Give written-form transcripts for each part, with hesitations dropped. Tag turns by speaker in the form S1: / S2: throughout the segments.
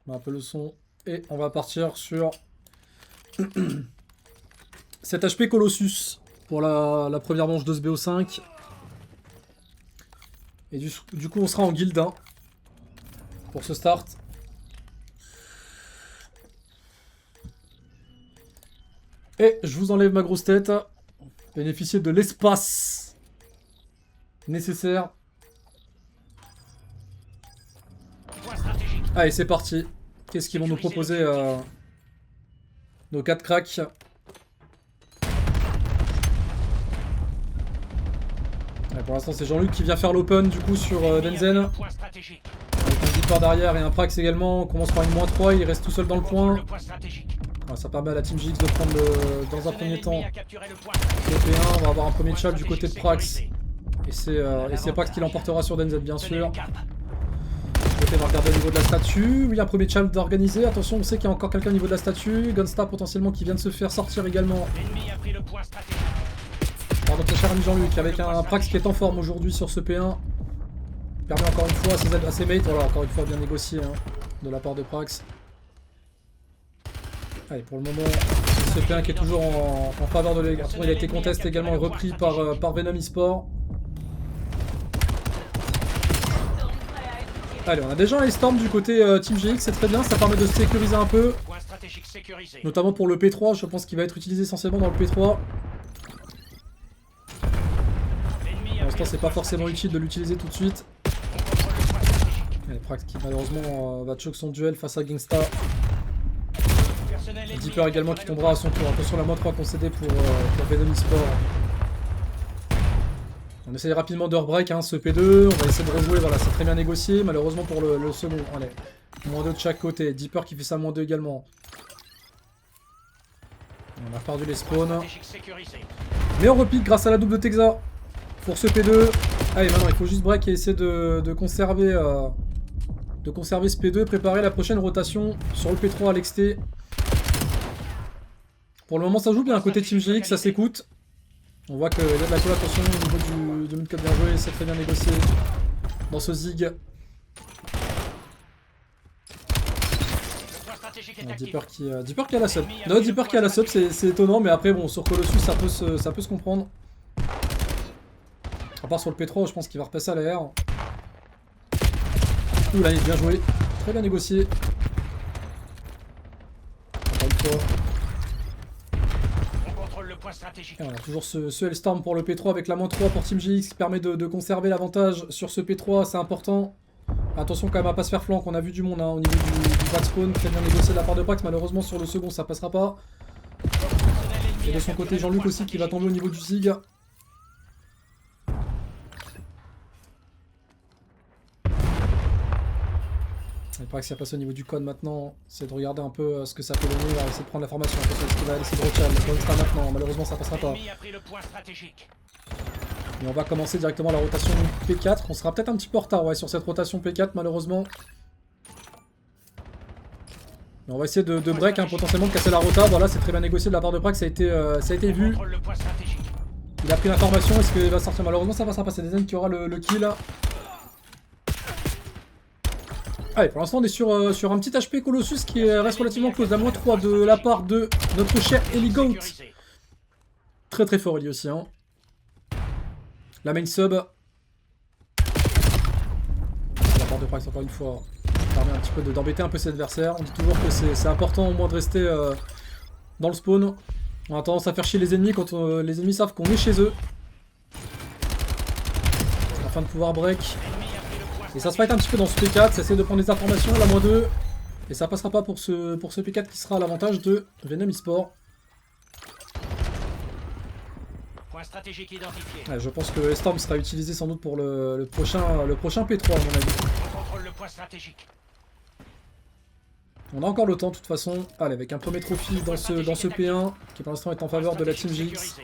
S1: On met un peu le son. Et on va partir sur 7 HP Colossus pour la première manche de ce BO5. Et du coup, on sera en guilde 1 pour ce start. Et je vous enlève ma grosse tête. Bénéficier de l'espace nécessaire. Allez, c'est parti. Qu'est-ce qu'ils vont nous proposer nos 4 cracks? Ouais, pour l'instant, c'est Jean-Luc qui vient faire l'open du coup sur Denzen. Avec un Deeper derrière et un Prax également. On commence par une -3, il reste tout seul dans le point. Ouais, ça permet à la Team GX de prendre dans un premier temps le P1. On va avoir un premier chal du côté de Prax. Et c'est Prax qui l'emportera sur Denzen, bien sûr. On va regarder au niveau de la statue. Oui, un premier chal d'organiser. Attention, on sait qu'il y a encore quelqu'un au niveau de la statue. Gunstar potentiellement qui vient de se faire sortir également. Par notre cher ami Jean-Luc avec un Prax qui est en forme aujourd'hui sur ce P1. Permet encore une fois à ses mates. Voilà, encore une fois bien négocié hein, de la part de Prax. Allez, pour le moment, ce P1 qui est toujours en faveur de l'égard. Il a été contest également et repris par Venom eSport. Allez, on a déjà un Storm du côté Team GX, c'est très bien, ça permet de se sécuriser un peu. Notamment pour le P3, je pense qu'il va être utilisé essentiellement dans le P3. Pour l'instant, c'est pas forcément utile de l'utiliser tout de suite. Allez, Prax qui malheureusement va choke son duel face à Gangsta. Deeper également qui tombera à son tour. Attention, la -3 concédée pour Venom eSport. On essaye rapidement de rebreak hein, ce P2, on va essayer de rejouer, voilà, c'est très bien négocié, malheureusement pour le second. Allez, -2 de chaque côté, Deeper qui fait ça -2 également. On a perdu les spawns. Mais on repique grâce à la double de Texa pour ce P2. Allez, maintenant il faut juste break et essayer de conserver ce P2 et préparer la prochaine rotation sur le P3 à l'XT. Pour le moment ça joue bien, côté Team GX, ça s'écoute. On voit qu'il y a de la collaboration au niveau du mid-cut bien joué, c'est très bien négocié dans ce zig. Deeper qui a la sub. Non, Deeper qui a la sub, c'est étonnant, mais après, bon, sur Colossus, ça peut se comprendre. À part sur le P3, je pense qu'il va repasser à l'air. Ouh là, il est bien joué. Très bien négocié. Encore une fois. Et on a toujours ce Hellstorm pour le P3 avec la -3 pour Team GX qui permet de conserver l'avantage sur ce P3, c'est important. Attention quand même à pas se faire flanc, on a vu du monde hein, au niveau du back spawn, très bien négocié de la part de Prax, malheureusement sur le second ça passera pas. Et de son côté Jean-Luc aussi qui va tomber au niveau du zig. Et Prax qui a passé au niveau du code maintenant, c'est de regarder un peu ce que ça peut donner, on va essayer de prendre l'information, ce qu'il va laisser de rechal, maintenant, malheureusement ça passera pas. Et on va commencer directement la rotation P4, on sera peut-être un petit peu en retard ouais, sur cette rotation P4 malheureusement. Mais on va essayer de break hein, potentiellement de casser la rota, voilà c'est très bien négocié de la part de Prax, ça a été vu. Il a pris l'information, est-ce qu'il va sortir? Malheureusement ça passera pas, c'est Denzen qui aura le kill. Allez, pour l'instant on est sur un petit HP Colossus qui reste relativement close, la -3 de la part de notre cher Eligoat. Très très fort Eli aussi. Hein. La main sub. La part de Prax encore une fois. Ça permet un petit peu d'embêter un peu ses adversaires. On dit toujours que c'est important au moins de rester dans le spawn. On a tendance à faire chier les ennemis quand les ennemis savent qu'on est chez eux. Afin de pouvoir break. Et ça se fight un petit peu dans ce P4, ça essaie de prendre des informations, la -2. Et ça passera pas pour ce P4 qui sera à l'avantage de Venom eSport.
S2: Stratégique identifié.
S1: Ouais, je pense que le Storm sera utilisé sans doute pour le prochain P3 à mon avis.
S2: On contrôle le point stratégique.
S1: On a encore le temps de toute façon. Allez, avec un premier trophy dans ce P1 qui pour l'instant est en faveur de la Team GX.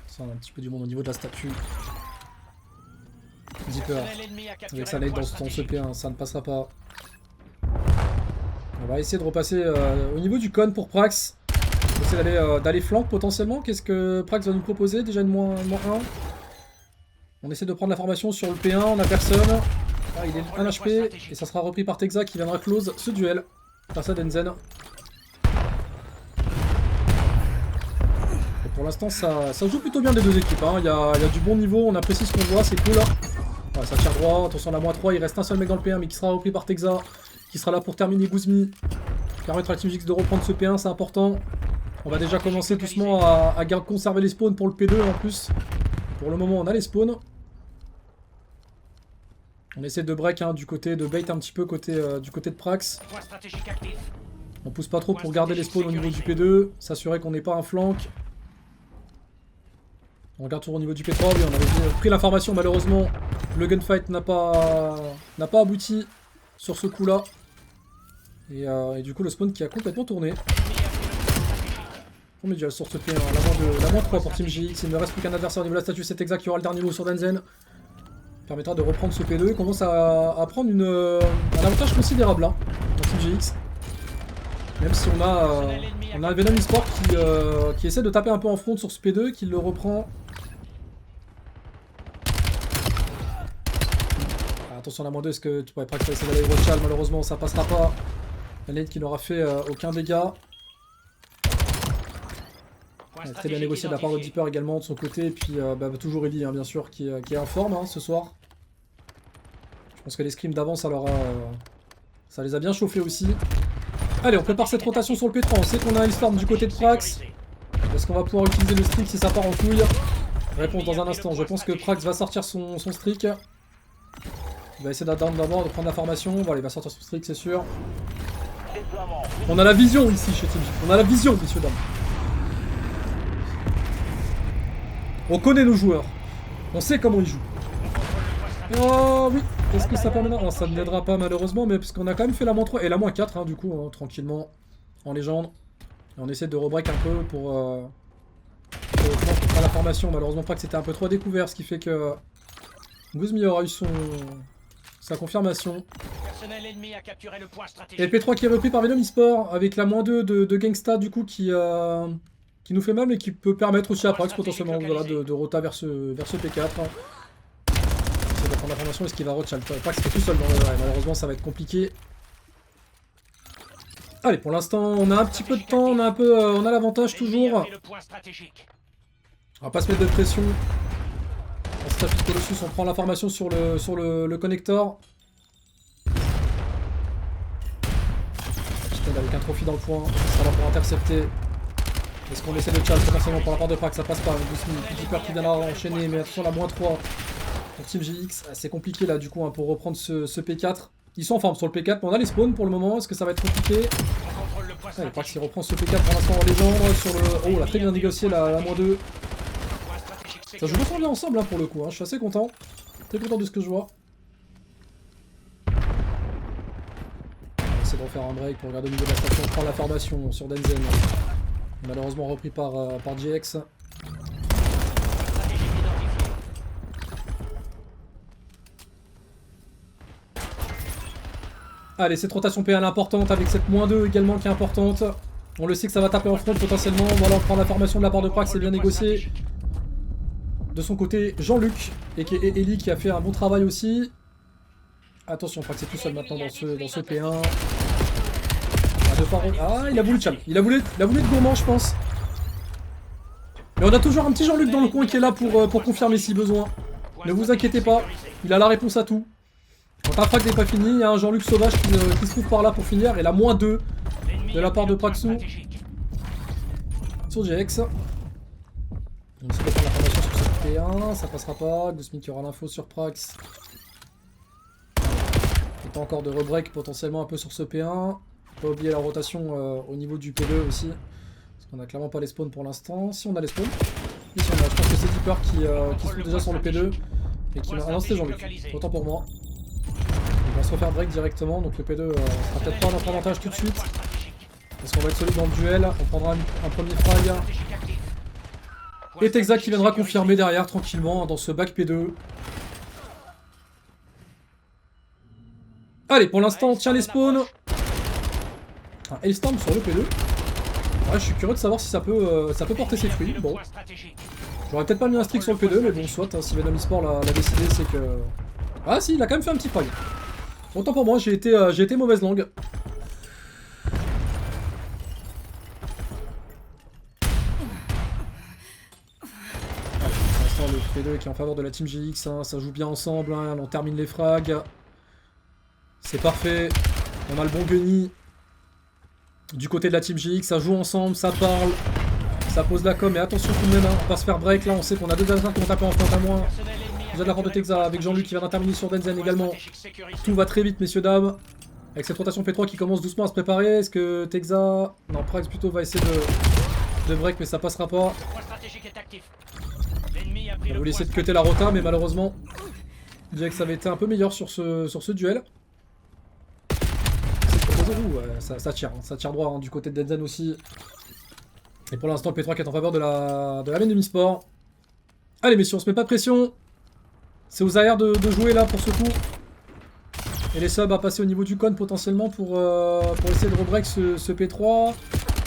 S1: Ça, on a un petit peu du monde au niveau de la statue. Deeper avec sa nade dans ce P1, ça ne passera pas. On va essayer de repasser au niveau du con pour Prax. On va essayer d'aller flank potentiellement. Qu'est-ce que Prax va nous proposer? Déjà une -1. On essaie de prendre la formation sur le P1, on a personne. Ah, il est 1 HP et ça sera repris par Texa qui viendra close ce duel face à Denzen. Et pour l'instant ça joue plutôt bien des deux équipes, hein. Il y a du bon niveau, on apprécie ce qu'on voit, c'est cool. Ouais, ça tire droit, attention à la -3, il reste un seul mec dans le P1 mais qui sera repris par Texa, qui sera là pour terminer Guzmi. Permettre à Team Gix de reprendre ce P1, c'est important. On va déjà commencer doucement à conserver les spawns pour le P2 en plus. Pour le moment on a les spawns. On essaie de break hein, du côté de bait un petit peu du côté de Prax. On pousse pas trop pour garder les spawns au niveau du P2, s'assurer qu'on n'ait pas un flank. On regarde toujours au niveau du P3, oui, on avait pris l'information, malheureusement le gunfight n'a pas abouti sur ce coup là. Et du coup le spawn qui a complètement tourné. On met déjà sur ce P1, la moins 3 pour Team GX, il ne reste plus qu'un adversaire au niveau de la statue, c'est Texa qui aura le dernier mot sur Denzen. Permettra de reprendre ce P2, il commence à prendre un avantage considérable là, dans Team GX. Même si on a un Venom eSport qui essaie de taper un peu en front sur ce P2, qui le reprend. Ah, attention à la -2, est-ce que tu pourrais pas essayer d'aller Rothschild, malheureusement ça passera pas. La lane qui n'aura fait aucun dégât. Ouais, très bien négocié de la part de Deeper également de son côté, et puis toujours Ellie hein, bien sûr qui est en forme hein, ce soir. Je pense que les scrims d'avant ça les a bien chauffés aussi. Allez, on prépare cette rotation sur le P3, on sait qu'on a un Hellstorm du côté de Prax. Est-ce qu'on va pouvoir utiliser le streak si ça part en couille? Réponse dans un instant, je pense que Prax va sortir son streak. Il va essayer d'abord de prendre la formation, voilà il va sortir son streak c'est sûr. On a la vision ici chez Team G, on a la vision messieurs dames. On connaît nos joueurs. On sait comment ils jouent. Oh oui. Est-ce que ça permet... Oh, ça ne l'aidera pas malheureusement, mais parce qu'on a quand même fait la -3 et la -4 hein, du coup, hein, tranquillement, en légende. Et on essaie de rebreak un peu pour faire la formation. Malheureusement pas que c'était un peu trop découvert, ce qui fait que Guzmi aura eu sa confirmation. Et le P3 qui est repris par Venom eSport avec la -2 de Gangsta du coup qui nous fait mal mais qui peut permettre aussi à Prax potentiellement voilà, de rota vers ce P4. C'est de prendre l'information, est-ce qu'il va Rothschild? Prax qui est tout seul dans le ouais, malheureusement ça va être compliqué. Allez, pour l'instant on a un petit peu de temps, on a l'avantage toujours. On va pas se mettre de pression. On se tape Colossus, on prend l'information sur le connector. Avec un trophy dans le point, ça va pour intercepter. Est-ce qu'on essaie de charge potentiellement pour la part de Prax? Ça passe pas. Deeper qui viendra enchaîner, mais attention la -3 pour Team GX. C'est compliqué là du coup hein, pour reprendre ce P4. Ils sont en forme sur le P4, mais on a les spawns pour le moment. Est-ce que ça va être compliqué? Allez, Prax il reprend ce P4 pour l'instant en légende. Sur le... Oh, on a très bien négocié la -2. Ça joue vachement bien ensemble hein, pour le coup. Hein. Je suis assez content. Très content de ce que je vois. On va essayer de refaire un break pour regarder au niveau de la station. On prend la formation sur Denzen. Malheureusement repris par GX. Allez, cette rotation P1 importante avec cette -2 également qui est importante. On le sait que ça va taper en front potentiellement. Voilà, on prend la formation de la part de Prax, c'est bien négocié. De son côté, Jean-Luc et Ellie qui a fait un bon travail aussi. Attention, Prax est tout seul maintenant dans ce P1. Ah, il a voulu challenge. Il a voulu être gourmand, je pense. Mais on a toujours un petit Jean-Luc dans le coin qui est là pour confirmer si besoin. Ne vous inquiétez pas, il a la réponse à tout. Quand un frag n'est pas fini, il y a un Jean-Luc sauvage qui se trouve par là pour finir. Et la -2 de la part de Praxou sur GX. On essaie de prendre l'information sur ce P1, ça passera pas. Guzmi qui aura l'info sur Prax. Il y a encore de rebreak potentiellement un peu sur ce P1. Pas oublier la rotation au niveau du P2 aussi. Parce qu'on a clairement pas les spawns pour l'instant. Si on a les spawns. Ici on a, je pense que c'est Deeper qui se trouve déjà sur le P2. Et qui m'a. Ah non, c'était Jean-Luc. Autant pour moi. Il va se refaire break directement. Donc le P2 sera peut-être pas notre avantage tout de suite. Parce qu'on va être solide dans le duel. On prendra un premier frag. Et Texa qui viendra confirmer derrière tranquillement dans ce back P2. Allez, pour l'instant on tient les spawns. Un Hellstorm sur le P2. Ouais, je suis curieux de savoir si ça peut porter ses fruits. Bon. J'aurais peut-être pas mis un stick sur le P2, mais bon, soit, hein, si Venom eSport l'a décidé, c'est que... Ah si, il a quand même fait un petit frag. Autant pour moi, j'ai été mauvaise langue. Pour l'instant, le P2 qui est en faveur de la Team GX, hein, ça joue bien ensemble, hein, on termine les frags. C'est parfait, on a le bon Gunny. Du côté de la Team GX, ça joue ensemble, ça parle, ça pose la com, mais attention tout de même, hein, on va se faire break là, on sait qu'on a deux adversaires qui vont taper en front à moins. Déjà de la part de Texa avec Jean-Luc qui vient d'intervenir sur Denzen également. Tout va très vite messieurs dames. Avec cette rotation P3 qui commence doucement à se préparer, est-ce que Texa... Non, Prax plutôt va essayer de break mais ça passera pas. On voulait essayer de cutter la rota mais malheureusement, je dirais que ça avait été un peu meilleur sur ce duel. Ouais, ça tire droit hein, du côté de Denzen aussi. Et pour l'instant le P3 qui est en faveur de la Venom eSport. Allez messieurs, on se met pas de pression. C'est aux AR de jouer là pour ce coup. Et les subs à passer au niveau du con potentiellement pour essayer de rebreak ce P3.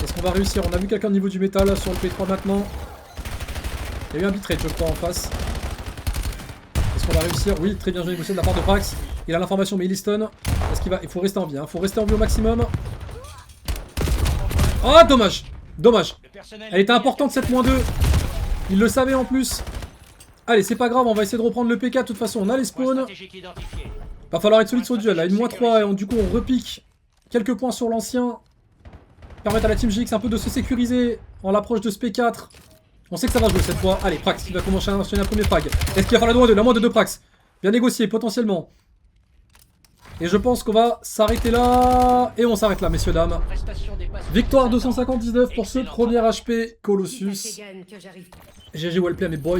S1: Est-ce qu'on va réussir? On a vu quelqu'un au niveau du métal là, sur le P3 maintenant. Il y a eu un bitrate je crois en face. Est-ce qu'on va réussir? Oui, très bien joué négocié de la part de Prax. Il a l'information mais il est stun. Est-ce qu'il va... Il faut rester en vie, hein. Faut rester en vie au maximum. Oh dommage. Dommage. Elle était importante cette -2. Il le savait en plus. Allez, c'est pas grave, on va essayer de reprendre le PK. De toute façon, on a les spawns. Va falloir être solide sur le duel. Là, une -3 et du coup, on repique quelques points sur l'ancien. Permettre à la Team GX un peu de se sécuriser en l'approche de ce P4. On sait que ça va jouer cette fois. Allez, Prax, il va commencer à enchaîner un premier frag. Est-ce qu'il va faire la moins de 2 Prax? Bien négocié, potentiellement. Et je pense qu'on va s'arrêter là. Et on s'arrête là, messieurs, dames. Victoire 259 pour ce premier HP Colossus. GG wellplay à mes boys.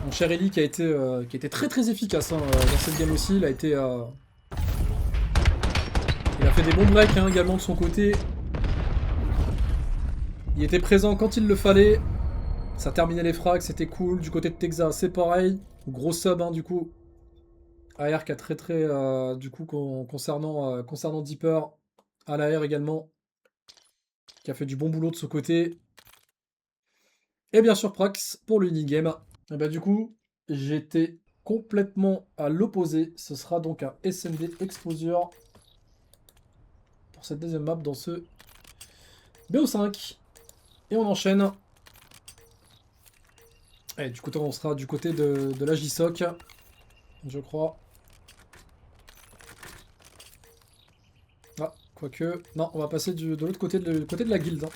S1: Mon cher Ellie qui a été très efficace hein, dans cette game aussi. Il a été... Il a fait des bons breaks hein, également de son côté. Il était présent quand il le fallait. Ça terminait les frags, c'était cool. Du côté de Texa, c'est pareil. Gros sub hein, du coup. AR qui a très du coup concernant Deeper. À l'AR également. Qui a fait du bon boulot de ce côté. Et bien sûr Prax pour le game. Et bah du coup, j'étais complètement à l'opposé. Ce sera donc un SMD Exposure pour cette deuxième map dans ce BO5. Et on enchaîne. Et du coup, on sera du côté de la JSOC, je crois. Ah, quoique... Non, on va passer de l'autre côté, côté de la guilde. Hein.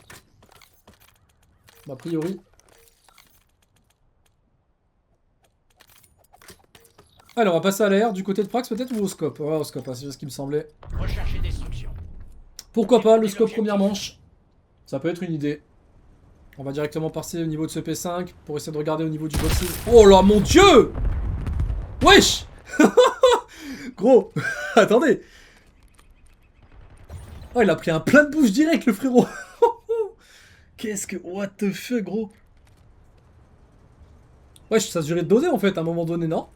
S1: A priori... Alors, on va passer à l'air du côté de Prax peut-être ou au scope? Ouais, au scope, hein, c'est ce qui me semblait. Pourquoi pas, le scope première manche. Ça peut être une idée. On va directement passer au niveau de ce P5 pour essayer de regarder au niveau du boxing. Oh là, mon dieu! Wesh! Gros, attendez. Oh, il a pris un plein de bouche direct, le frérot. Qu'est-ce que... What the fuck, gros? Wesh, ça se durait de doser en fait à un moment donné, non?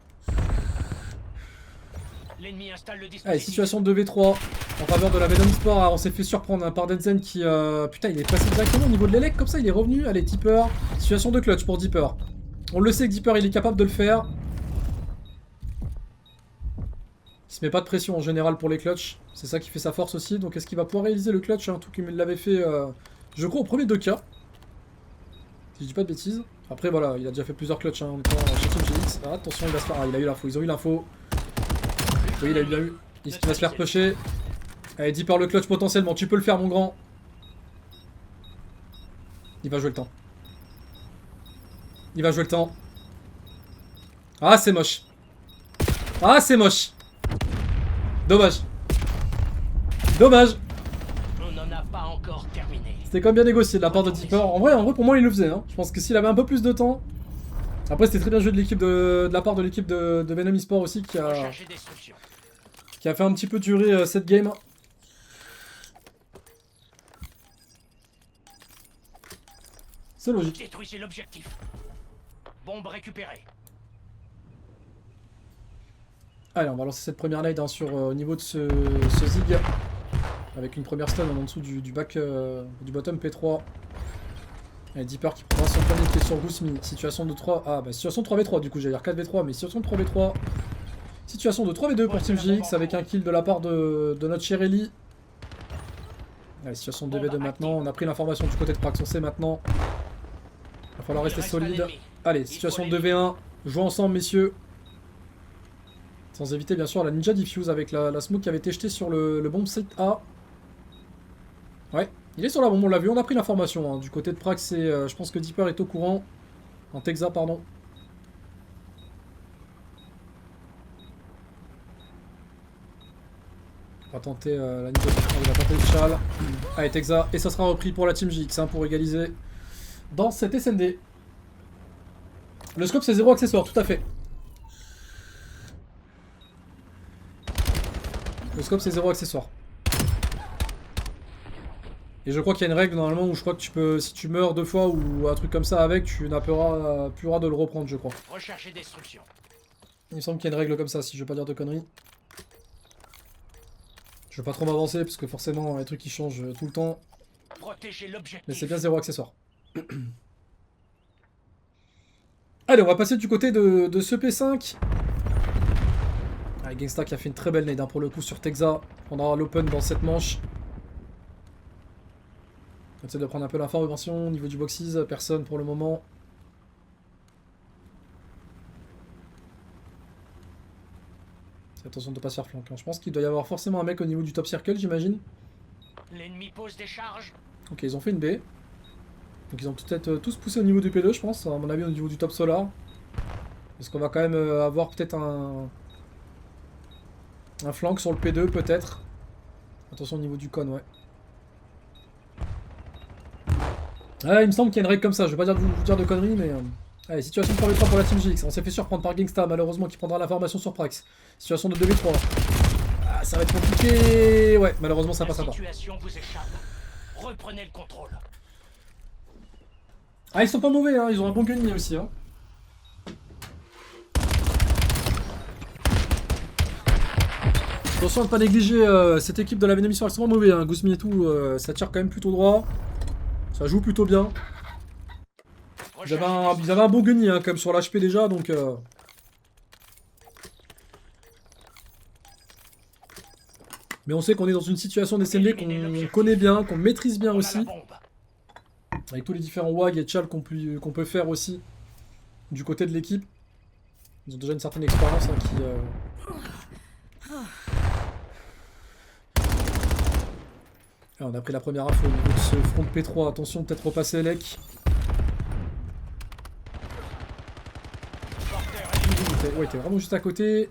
S1: Allez, situation de 2v3 en faveur de la Venom eSport. Alors, on s'est fait surprendre hein, par Denzen qui... Putain, il est passé directement au niveau de l'élec comme ça, il est revenu. Allez, Deeper. Situation de clutch pour Deeper. On le sait que Deeper, il est capable de le faire. Il se met pas de pression en général pour les clutches. C'est ça qui fait sa force aussi. Donc, est-ce qu'il va pouvoir réaliser le clutch hein, tout comme il l'avait fait, je crois, au premier 2K. Si je dis pas de bêtises. Après, voilà, il a déjà fait plusieurs clutches hein, chez Team GX. Ah, attention, il va se faire... Ah, il a eu l'info, ils ont eu l'info. Oui, il a bien eu. Est-ce qu'il va se faire pusher? Allez, Deeper le clutch potentiellement. Tu peux le faire, mon grand. Il va jouer le temps. Il va jouer le temps. Ah, c'est moche. Ah, c'est moche. Dommage. Dommage.
S2: On n'en a pas encore terminé.
S1: C'était quand même bien négocié de la part de Deeper. En vrai, pour moi, il le faisait. Hein. Je pense que s'il avait un peu plus de temps... Après, c'était très bien joué de l'équipe de la part de l'équipe de Venom eSport aussi qui a fait un petit peu durer cette game. C'est logique.
S2: Détruisez l'objectif. Bombe récupérée.
S1: Allez, on va lancer cette première nade hein, sur au niveau de ce Zig. Avec une première stun en dessous du back du bottom P3. Et Deeper qui prend son premier qui est sur Guzmi. Situation de 3. Ah bah situation de 3v3 du coup, j'allais dire 4v3, mais situation de 3v3. Situation de 3v2 pour Team GX avec un kill de la part de notre cher Ellie. Allez, situation de 2v2 maintenant. On a pris l'information du côté de Prax, on sait maintenant. Il va falloir rester solide. Allez, situation de 2v1. Jouons ensemble, messieurs. Sans éviter bien sûr la Ninja Diffuse avec la smoke qui avait été jetée sur le bomb site A. Ouais, il est sur la bombe, on l'a vu, on a pris l'information. Hein. Du côté de Prax, je pense que Deeper est au courant. En Texa, pardon. On va tenter la Ninja Diffuse, on va tenter le Chal. Allez, Texa, et ça sera repris pour la Team GX hein, pour égaliser dans cette SND. Le scope c'est 0 accessoire, tout à fait. Le scope c'est 0 accessoire. Et je crois qu'il y a une règle normalement où je crois que tu peux, si tu meurs 2 fois ou un truc comme ça avec, tu n'as plus le droit de le reprendre, je crois.
S2: Recherche destruction.
S1: Il me semble qu'il y a une règle comme ça, si je veux pas dire de conneries. Je veux pas trop m'avancer parce que forcément il y a des trucs qui changent tout le temps.
S2: Protéger l'objectif.
S1: Mais c'est bien 0 accessoire. Allez, on va passer du côté de ce P5. Allez, Gangsta qui a fait une très belle nade hein, pour le coup sur Texa. On aura l'open dans cette manche. On essaie de prendre un peu l'information au niveau du boxes. Personne pour le moment. Attention de ne pas se faire flanquer. Je pense qu'il doit y avoir forcément un mec au niveau du top circle, j'imagine.
S2: L'ennemi pose des charges.
S1: Ok, ils ont fait une baie. Donc ils ont peut-être tous poussé au niveau du P2, je pense. À mon avis, au niveau du top solar. Parce qu'on va quand même avoir peut-être un flank sur le P2, peut-être. Attention au niveau du con, ouais. Ah, il me semble qu'il y a une règle comme ça. Je vais pas dire vous dire de conneries, mais... Allez, situation de 3v3 pour la Team GX. On s'est fait surprendre par Gangsta, malheureusement, qui prendra l'information sur Prax. Situation de 2v3. Ah, ça va être compliqué. Ouais, malheureusement, ça passera pas.
S2: Situation vous échappe. Reprenez le contrôle.
S1: Ah, ils sont pas mauvais, hein. Ils ont un bon gunny aussi, hein. Attention à ne pas négliger cette équipe de la Venom Mission, elles sont pas mauvais, hein. Guzmi et tout, ça tire quand même plutôt droit. Ça joue plutôt bien. Ils avaient un bon gunny, hein, comme sur l'HP déjà, donc... Mais on sait qu'on est dans une situation d'SMD qu'on connaît bien, qu'on maîtrise bien aussi. Avec tous les différents WAG et Chal qu'on peut faire aussi du côté de l'équipe. Ils ont déjà une certaine expérience hein, Ah, on a pris la première info au niveau de ce front P3. Attention, peut-être repasser Elec. Ouais, il était vraiment juste à côté.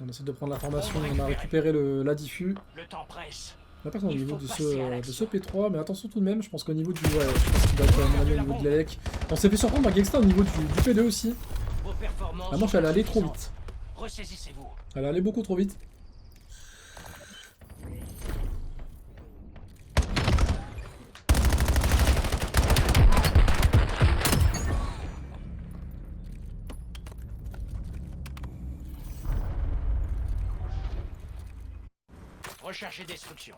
S1: On essaie de prendre l'information, on a récupéré la diffus.
S2: Le temps presse.
S1: On a personne au niveau de ce P3, mais attention tout de même, je pense qu'au niveau du... Ouais, je pense qu'il doit être à mon avis au niveau de l'Elec. On s'est fait surprendre par Gangsta au niveau du P2 aussi. La manche elle est allée trop vite.
S2: Ressaisissez-vous.
S1: Elle est allée beaucoup trop vite.
S2: Recherche et destruction.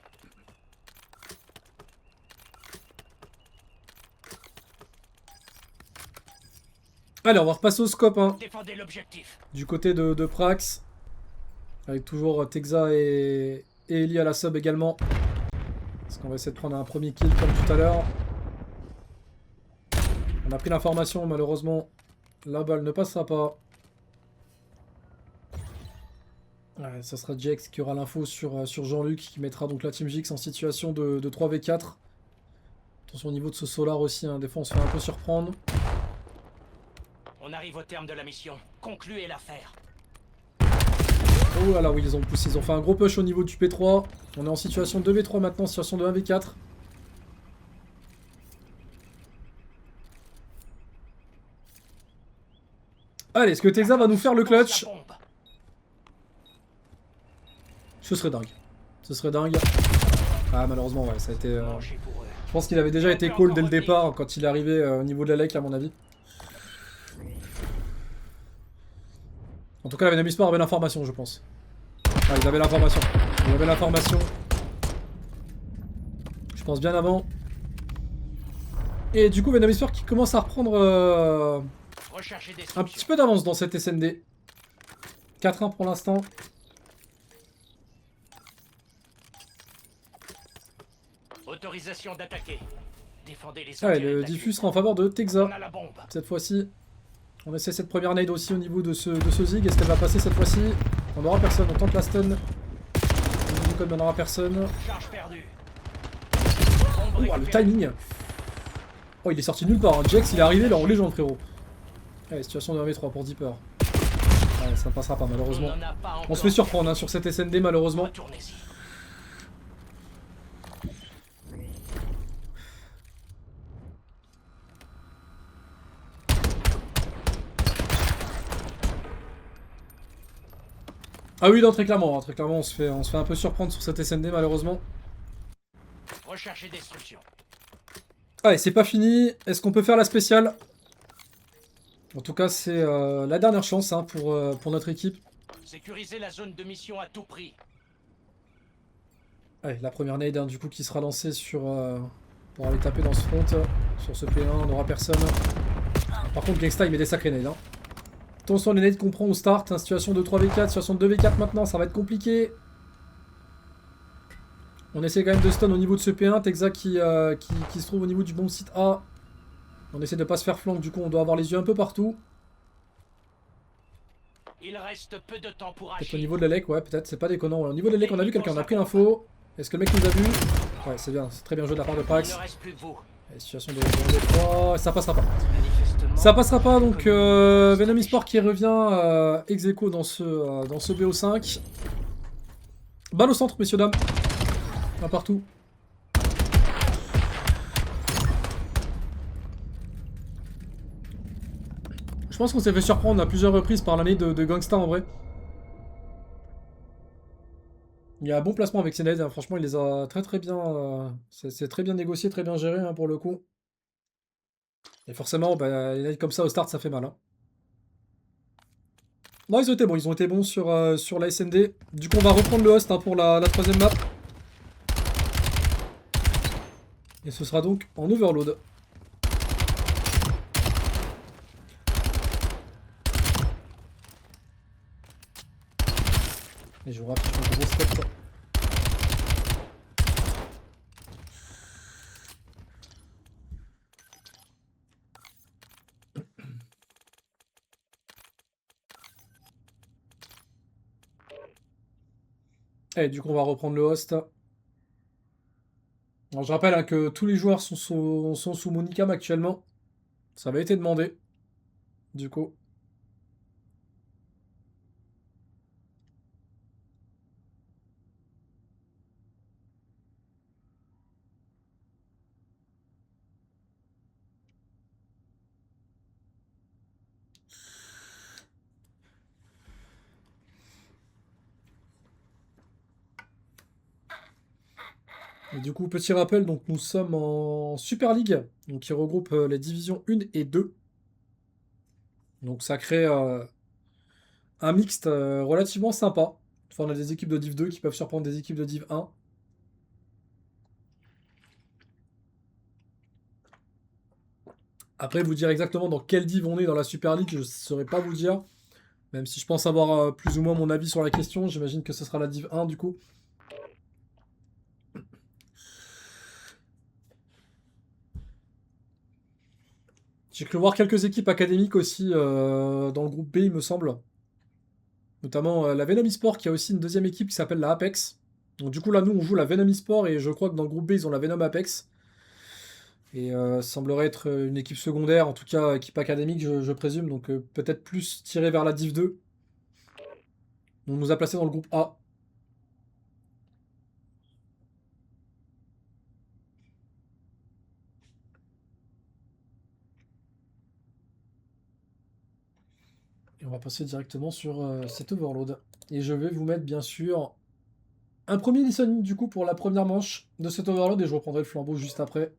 S1: Allez, on va repasser au scope hein,
S2: Défendez l'objectif.
S1: du côté de Prax. Avec toujours Texa et Ellie à la sub également. Parce qu'on va essayer de prendre un premier kill comme tout à l'heure. On a pris l'information, malheureusement. La balle ne passera pas. Ouais, ça sera Jax qui aura l'info sur Jean-Luc qui mettra donc la Team GX en situation de 3v4. Attention au niveau de ce solar aussi, hein, des fois on se fait un peu surprendre.
S2: On arrive au terme de la mission. Concluez l'affaire.
S1: Oh là là, oui, ils ont poussé, ils ont fait un gros push au niveau du P3. On est en situation de 2v3 maintenant, situation de 1v4. Allez, est-ce que Texa va nous faire le clutch? Ce serait dingue. Ce serait dingue. Ah, malheureusement, ouais, ça a été... Je pense qu'il avait déjà été call dès le départ quand il est arrivé au niveau de la lake, à mon avis. En tout cas, la Venom Esport avait l'information, je pense. Ah, ils avaient l'information. Ils avaient l'information. Je pense bien avant. Et du coup, Venom Esport qui commence à reprendre
S2: Recherchez des
S1: un petit
S2: solutions.
S1: peu d'avance dans cette SND. 4-1 pour l'instant.
S2: Autorisation d'attaquer. Défendez les
S1: Ah ouais,
S2: intérêts de
S1: le
S2: la
S1: diffus
S2: ville.
S1: sera en faveur de Texa.
S2: On a la bombe.
S1: Cette fois-ci, on essaie cette première nade aussi au niveau de ce zig. Est-ce qu'elle va passer cette fois-ci? On n'aura personne, on tente la stun. Comme on n'aura personne.
S2: Charge perdue.
S1: Oh, le timing. Oh, il est sorti nulle part. Hein. Jax, il est arrivé là en légende, frérot. Ouais, situation de 1v3 pour Deeper. Ouais, ça passera pas, malheureusement. On se fait surprendre hein, sur cette SND, malheureusement.
S2: Retournez-y.
S1: Ah oui, non, très clairement, on se fait un peu surprendre sur cette SND, malheureusement.
S2: Recherchez destruction.
S1: Allez, c'est pas fini. Est-ce qu'on peut faire la spéciale? En tout cas, c'est la dernière chance hein, pour notre équipe.
S2: Sécurisez la zone de mission à tout prix.
S1: Allez, la première nade hein, du coup qui sera lancée sur pour aller taper dans ce front. Sur ce P1, on n'aura personne. Par contre, Gangsta il met des sacrés nades. Hein. Attention, les nades qu'on prend au start. Hein, situation de 3v4, situation de 2v4 maintenant, ça va être compliqué. On essaie quand même de stun au niveau de ce P1. Texa qui se trouve au niveau du bon site A. On essaie de pas se faire flank, du coup on doit avoir les yeux un peu partout.
S2: Il reste peu de temps pour
S1: Peut-être au
S2: agir.
S1: niveau de l'Elec, ouais, peut-être, c'est pas déconnant. Ouais. Au niveau de l'Elec, on a vu quelqu'un, on a pris l'info. Est-ce que le mec nous a vu? Ouais, c'est bien, c'est très bien joué de la part de
S2: Il
S1: Prax.
S2: ne reste plus que vous.
S1: Allez, situation de 3, ça passera pas.
S2: Manifestement.
S1: Ça passera pas, donc Venom Esport qui revient ex aequo dans ce BO5. Balle au centre, messieurs, dames. Un partout. Je pense qu'on s'est fait surprendre à plusieurs reprises par l'année de Gangsta en vrai. Il y a un bon placement avec ses nades, hein. Franchement il les a très bien... c'est très bien négocié, très bien géré hein, pour le coup. Et forcément, bah, les nades comme ça au start ça fait mal. Hein. Non, ils ont été bons sur la SND. Du coup on va reprendre le host hein, pour la troisième map. Et ce sera donc en overload. Et je vous rappelle un gros step. Et du coup on va reprendre le host. Alors, je rappelle hein, que tous les joueurs sont sous Monicam actuellement. Ça avait été demandé. Du coup. Et du coup, petit rappel, donc nous sommes en Super League, donc qui regroupe les divisions 1 et 2. Donc ça crée un mixte relativement sympa. Enfin, on a des équipes de Div 2 qui peuvent surprendre des équipes de Div 1. Après, vous dire exactement dans quelle div on est dans la Super League, je ne saurais pas vous dire. Même si je pense avoir plus ou moins mon avis sur la question, j'imagine que ce sera la Div 1 du coup. J'ai cru voir quelques équipes académiques aussi dans le groupe B, il me semble. Notamment la Venom eSport qui a aussi une deuxième équipe qui s'appelle la Apex. Donc du coup là nous on joue la Venom eSport et je crois que dans le groupe B ils ont la Venom Apex. Et ça semblerait être une équipe secondaire, en tout cas équipe académique je présume, donc peut-être plus tiré vers la Div 2. On nous a placé dans le groupe A. Et on va passer directement sur cet overload. Et je vais vous mettre bien sûr un premier listening du coup pour la première manche de cet overload et je reprendrai le flambeau juste après.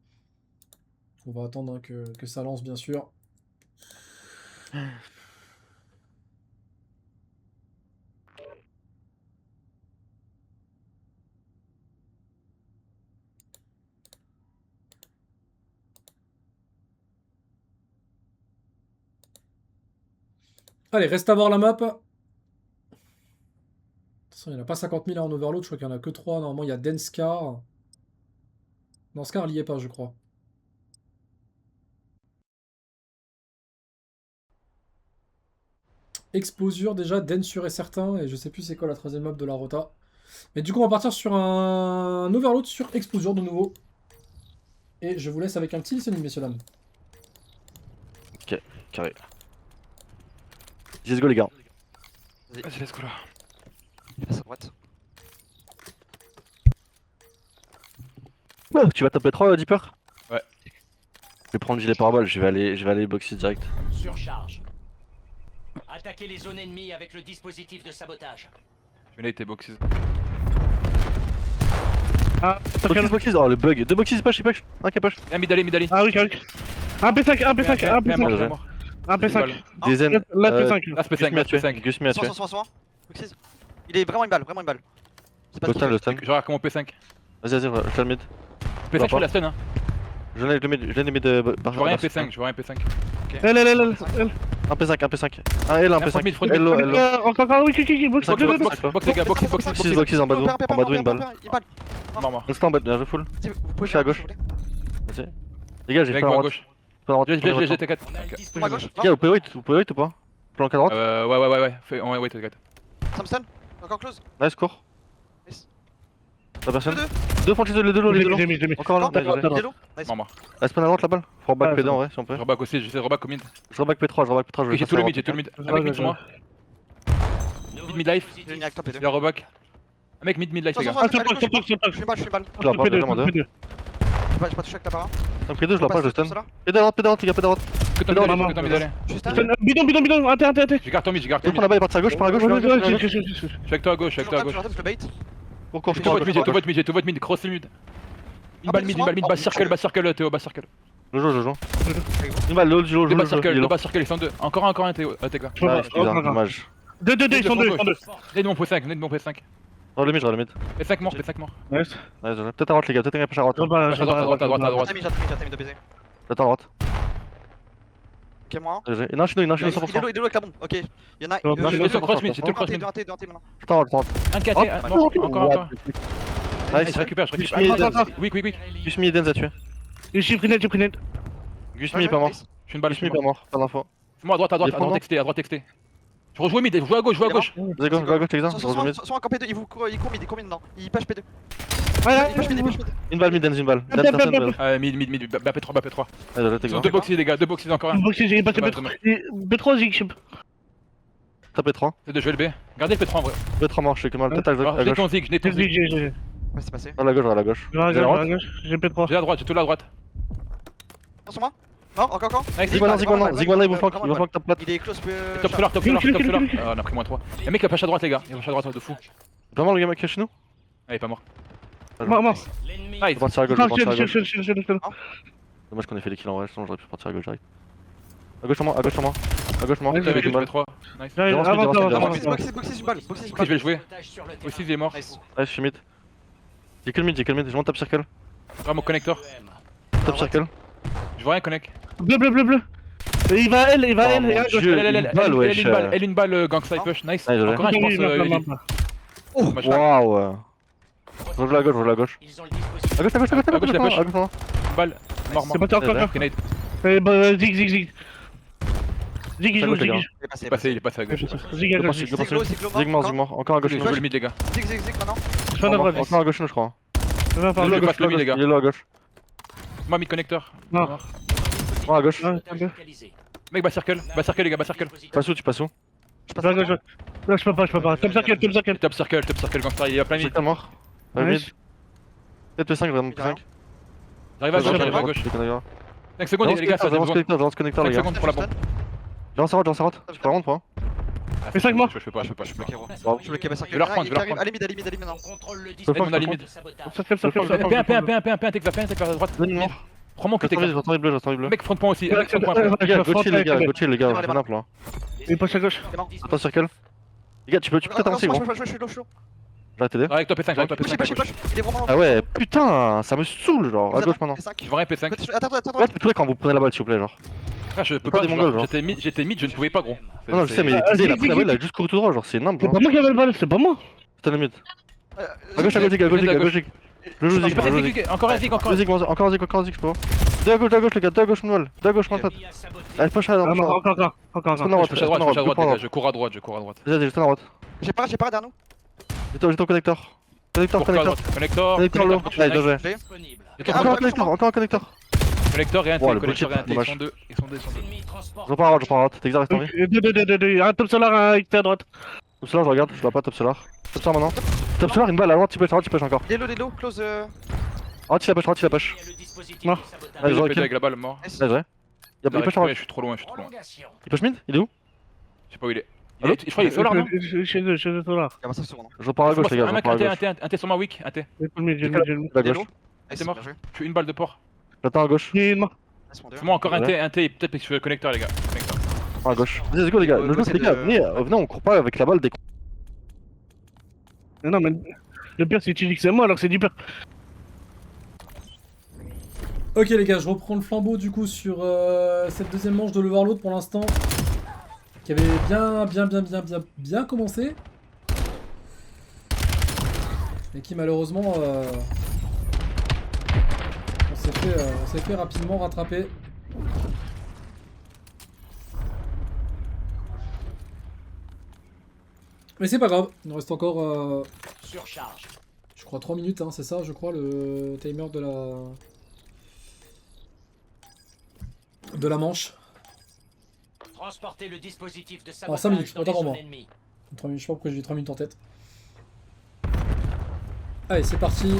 S1: On va attendre hein, que ça lance bien sûr. Allez, reste à voir la map. De toute façon, il n'y en a pas 50 000 en overload, je crois qu'il n'y en a que 3. Normalement, il y a Denscar. Non, Scar, il y est pas, je crois. Exposure déjà, Den sûr et certain, et je sais plus c'est quoi la troisième map de la rota. Mais du coup on va partir sur un overload sur Exposure de nouveau. Et je vous laisse avec un petit listening messieurs dames.
S3: Ok, carré. Let's go les gars.
S4: Vas-y, let's go là.
S5: Il passe à droite.
S3: Tu vas taper 3 Deeper?
S4: Ouais.
S3: Je vais prendre le gilet parabole, je vais aller boxer direct.
S2: Surcharge. Attaquez les zones ennemies avec le dispositif de sabotage.
S4: Je venais tes boxes.
S6: Ah,
S3: Boxes, oh le bug. 2 boxes push, push. Un qui push.
S4: Ah, mid alley, mid alley.
S6: Ah oui, carré. Un P5, un P5, un P5, un P5.
S3: Des zen.
S6: Là, P5.
S4: Là, c'est P5, là, c'est P5.
S3: Gus m'a tué.
S5: Soin. Boxes. Il est vraiment une balle, vraiment une balle. C'est pas
S3: Le
S5: trop
S3: stun,
S5: fait.
S3: le stun.
S4: Je regarde comment P5.
S3: Vas-y, je fais le mid.
S4: P5, je fais la stun, hein.
S3: Je l'ai le mid, je l'ai le mid
S4: Je vois rien P5, je vois rien P5.
S6: L.
S3: Un P5, un P5. Un L, un
S4: Front mid,
S3: P5.
S4: front mid.
S3: Hello, hello.
S6: Encore, oui, box,
S4: Box,
S6: box,
S4: box, box, les gars, box, box, box.
S3: Boxes en bas de vous. En bas de vous, une balle.
S5: Il balle.
S4: Mort.
S3: Reste en bas, bien joué full.
S5: Vous pouvez
S3: Je suis à gauche. Vas-y. Les gars, j'ai fait
S4: Mec,
S3: la
S4: moi à
S3: droite.
S4: gauche.
S3: Pas la droite.
S4: J'ai T4.
S2: On a le
S5: Moi à
S2: dispositif.
S5: gauche.
S3: Les gars, vous pouvez wait ou pas? Plan à droite.
S4: Ouais. Fais, ouais, t'inquiète.
S5: Samstone. Encore close.
S3: Nice, court.
S5: Nice.
S3: La personne.
S5: Deux.
S3: Deux frontiers, les deux lots, les deux lots.
S6: J'ai mis.
S3: Encore là,
S5: D'accord.
S3: désolé.
S5: Yellow. Nice.
S4: Mort.
S3: Elle spawn à droite la balle. Faut reback
S6: Ouais,
S3: P2 en vrai si on peut.
S4: Je reback aussi, j'essaie de reback au mid.
S3: Je reback P3, je reback P3.
S4: Ok, j'ai tout le mid, j'ai tout le mid. Un mec mid sur moi.
S2: Nouveau
S4: Mid life.
S5: J'ai une avec top et deux.
S4: Il y a reback. Un mec mid life, les gars.
S6: Ah, top,
S5: Je suis une balle.
S3: Je la reback vraiment deux.
S5: J'ai pas touché avec ta barre.
S3: Donc P2, je la passe, je stun. P2 à droite, les gars, P2 à droite.
S4: Que ton mid alley, que ton mid alley.
S5: Je suis stun.
S6: Bidon, attends.
S4: J'ai garde ton mid, j'ai garde
S3: Et
S4: ton
S3: prends
S4: mid.
S3: la balle, il part à gauche, par à gauche.
S4: Je suis avec toi à gauche,
S5: Je le bait.
S3: Cours,
S4: J'ai tout votre mid, j'ai tout votre mid, cross le mid. Une balle mid, bas circle, Théo, bas circle.
S3: Je joue. Une balle, l'autre, je
S4: Bas circle, ils sont deux. Encore un, Théo, Théo.
S3: Dommage.
S6: Deux, ils sont deux.
S4: Venez de mon P5,
S3: Je le mid.
S4: P5 mort.
S6: Nice.
S3: Peut-être à droite, les gars, peut-être un peu à droite.
S4: À droite.
S5: J'attends de baiser.
S3: Peut-être à droite.
S5: Ok, moi.
S3: Non, chez nous, 100%.
S5: Il est low avec la bombe. Ok. Il y en a.
S6: Non,
S4: J'ai tout le cross mid, j'ai tout le cross mid.
S5: Deux un T maintenant.
S3: Putain, on le tente.
S4: Un KT, mort, encore.
S3: Nice.
S4: Je récupère.
S6: Attends.
S4: Oui.
S3: Gus Mi et Denz a tué.
S6: J'ai pris net.
S3: Gus Mi est pas mort.
S4: Je suis une balle,
S3: Gus Mi est pas mort, pas d'info.
S4: Moi à droite XT. Je rejoue mid, je joue à gauche.
S3: Vas-y, go à gauche, les gars. Je rejoue mid.
S5: Soit un camp P2, il court mid dedans. Il push P2.
S6: Ouais,
S5: Il push mid.
S3: Une balle, mid, Denz, une balle. Denz, personne, balle.
S4: Mid, bas P3.
S3: Allez, t'es
S4: Ils ont
S3: grand.
S4: deux boxes les gars, deux boxes encore un.
S6: J'ai passé B3, Zig.
S3: T'as P3.
S4: C'est de jouer le B. Gardez le P3 en vrai.
S3: P3 mort, je sais que mal. Peut-être à
S4: Alors, j'ai
S3: gauche.
S4: ton zig, j'ai ton zig.
S6: J'ai
S5: Ouais, c'est passé.
S3: À la gauche.
S6: J'ai P3.
S4: J'ai la droite, j'ai tout la droite.
S5: Sur moi. Mort, encore.
S4: Nice.
S3: Zigman, il vous flanque ta plate.
S5: Il est close.
S4: Top solar. On a pris moins 3. Y'a un mec qui a flash à droite les gars. Il a flash à droite de fou.
S3: Pas mort le gars qui est chez nous.
S4: Ah il est pas mort.
S6: Mort.
S4: Nice.
S3: Je vais partir à gauche,
S6: Je
S3: Dommage qu'on ait fait les kills en vrai, sinon j'aurais pu partir à gauche direct. À gauche sur moi.
S4: Avec le P3. Nice.
S5: Boxes une balle.
S4: Je vais le jouer. Aussi il est mort.
S3: Ouais, je suis mid. J'ai que le mid, je monte top circle.
S4: Ah mon connecteur.
S3: Top circle.
S4: Je vois rien connect.
S6: Bleu. Il va L, et à gauche.
S4: Elle une balle gangside push. Nice.
S3: Nice,
S4: Encore un je pense.
S3: Waouh. Je joue à gauche.
S2: Ils ont le dispositif.
S3: À gauche,
S4: il a push.
S3: à gauche.
S4: Une balle. Mort.
S6: C'est pas encore.
S4: Grenade.
S6: Zig. Zig, il joue, Zig.
S4: Il est passé à gauche.
S6: Zig à gauche.
S3: Zig mort. Encore à gauche.
S4: Je joue le mid les gars.
S5: Zig maintenant.
S6: Je suis en droite.
S3: Encore à gauche, je crois.
S4: Je passe le mid les gars.
S3: Il est là à gauche.
S4: Moi mid connecteur.
S6: Non.
S3: Moi à gauche.
S2: Localisé.
S4: Mec bas circle les gars, bas circle.
S3: Tu passes où?
S5: Je passe
S6: À gauche. Là, je peux pas. Top circle.
S4: Top circle gangster, il est à plein mid.
S3: Circle mort. Peut-être P5, vraiment P5.
S4: J'arrive à gauche. 5 secondes les gars, ça
S3: J'avance
S4: besoin.
S3: connecteur,
S4: 5
S3: les gars.
S4: secondes pour la bombe.
S3: J'avance à droite. Je peux la rendre, toi.
S6: Mais 5 morts.
S4: Je peux pas.
S5: Je bloquais ma circle.
S4: Je vais leur prendre.
S5: Allez mid maintenant.
S2: On contrôle le
S3: Faut
S4: On a
S2: dispositif
S4: limite.
S2: de sabotage.
S6: Circle.
S4: T'es vers la droite. Prends mon côté.
S3: J'entends les bleus.
S4: Mec front point aussi. Mec front point.
S3: Gauthier, les gars, c'est simple là.
S6: Il passe à gauche.
S3: Attends, circle. Les gars, tu peux peut-être avancer, gros.
S5: Je suis low.
S3: J'arrête t'aider.
S4: Avec toi P5,
S5: Il est vraiment.
S3: Ah ouais, putain, ça me saoule, genre. À gauche maintenant.
S4: Je vois rien P5.
S5: Attends.
S3: Ouais, tous les quand vous prenez la balle, s'il vous plaît, genre.
S4: Ah, je peux
S3: Pas
S4: pas,
S3: des Mongols, genre.
S4: j'étais mid, je ne pouvais pas gros.
S3: Non, non, je sais, mais il a pris la balle, il a juste couru tout droit, genre c'est énorme.
S6: C'est pas moi qui avais le ballon, c'est pas moi.
S3: C'était le mid. À gauche, à gauche, à gauche, à gauche. Je joue Zig, je joue Zig.
S4: Encore un zig, encore un zig.
S3: Encore un Zig, je peux voir. Deux à gauche, les gars, deux à gauche, Manuel. Deux à gauche, Manuel.
S2: L'ennemi a saboté.
S3: Allez, push à droite.
S6: Encore.
S4: Je push à droite, les gars, je cours à droite,
S3: Vas-y, juste à droite.
S5: J'ai pas derrière nous.
S3: J'étais au connecteur. Connecteur,
S4: Connecteur,
S3: Connecteur lourd. Allez, bien joué.
S2: Disponible.
S3: Encore un connecteur.
S4: Connecteur et un
S3: Oh, le
S4: T, connecteur et un T,
S3: bullshit,
S4: ils sont deux, ils sont deux.
S2: L'ennemi transporte.
S3: Je repars à droite. T'exas, reste en vie.
S6: Deux. Un top solar, un XT à droite.
S3: Top solar, je regarde, je vois pas top solar. Top solar maintenant. Top solar, une balle à droite, tu push encore.
S5: Il est low, close.
S3: Droite, tu la push.
S2: Il y a le dispositif
S6: Non.
S2: de sabotage.
S3: Allez, je
S4: Je
S3: recule.
S4: avec la balle, mort.
S3: Allez, vrai. Il push à droite.
S4: Je suis trop loin.
S2: Prolongation.
S3: Il push mid. Il est où?
S4: Je sais pas où il est.
S3: Allô
S4: Je crois qu'il est solar, non?
S6: Chez eux, solar.
S5: Il y a ça sur.
S3: Je repars à gauche, les gars. Je
S4: Un mec,
S3: repars à gauche.
S4: un T sur ma wick, un T.
S6: J'ai le mid.
S3: À gauche.
S4: C'est mort. Je suis une balle de port.
S3: J'attends à gauche.
S6: Il est mort.
S4: Fais-moi encore un T, et peut-être que je suis le connecteur, les gars. Connecteur.
S3: À gauche. Vas-y, let's go, les gars. Le jeu, c'est les gars. Venez, on court pas avec la balle des.
S6: Non, mais le pire, c'est que tu dis que c'est moi alors que c'est du pire.
S1: Ok les gars, je reprends le flambeau du coup sur cette deuxième manche de l'Overload pour l'instant. Qui avait bien commencé. Et qui malheureusement on s'est fait rapidement rattraper. Mais c'est pas grave, il nous reste encore
S2: Surcharge.
S1: je crois 3 minutes, hein, c'est ça je crois le timer de la manche.
S2: Transporter le dispositif de
S1: Alors 5 minutes,
S2: sabotage
S1: autant
S2: dans
S1: pour
S2: les
S1: moi.
S2: zones ennemies.
S1: 3 minutes, je sais pas pourquoi j'ai 3 minutes en tête. Allez, c'est parti.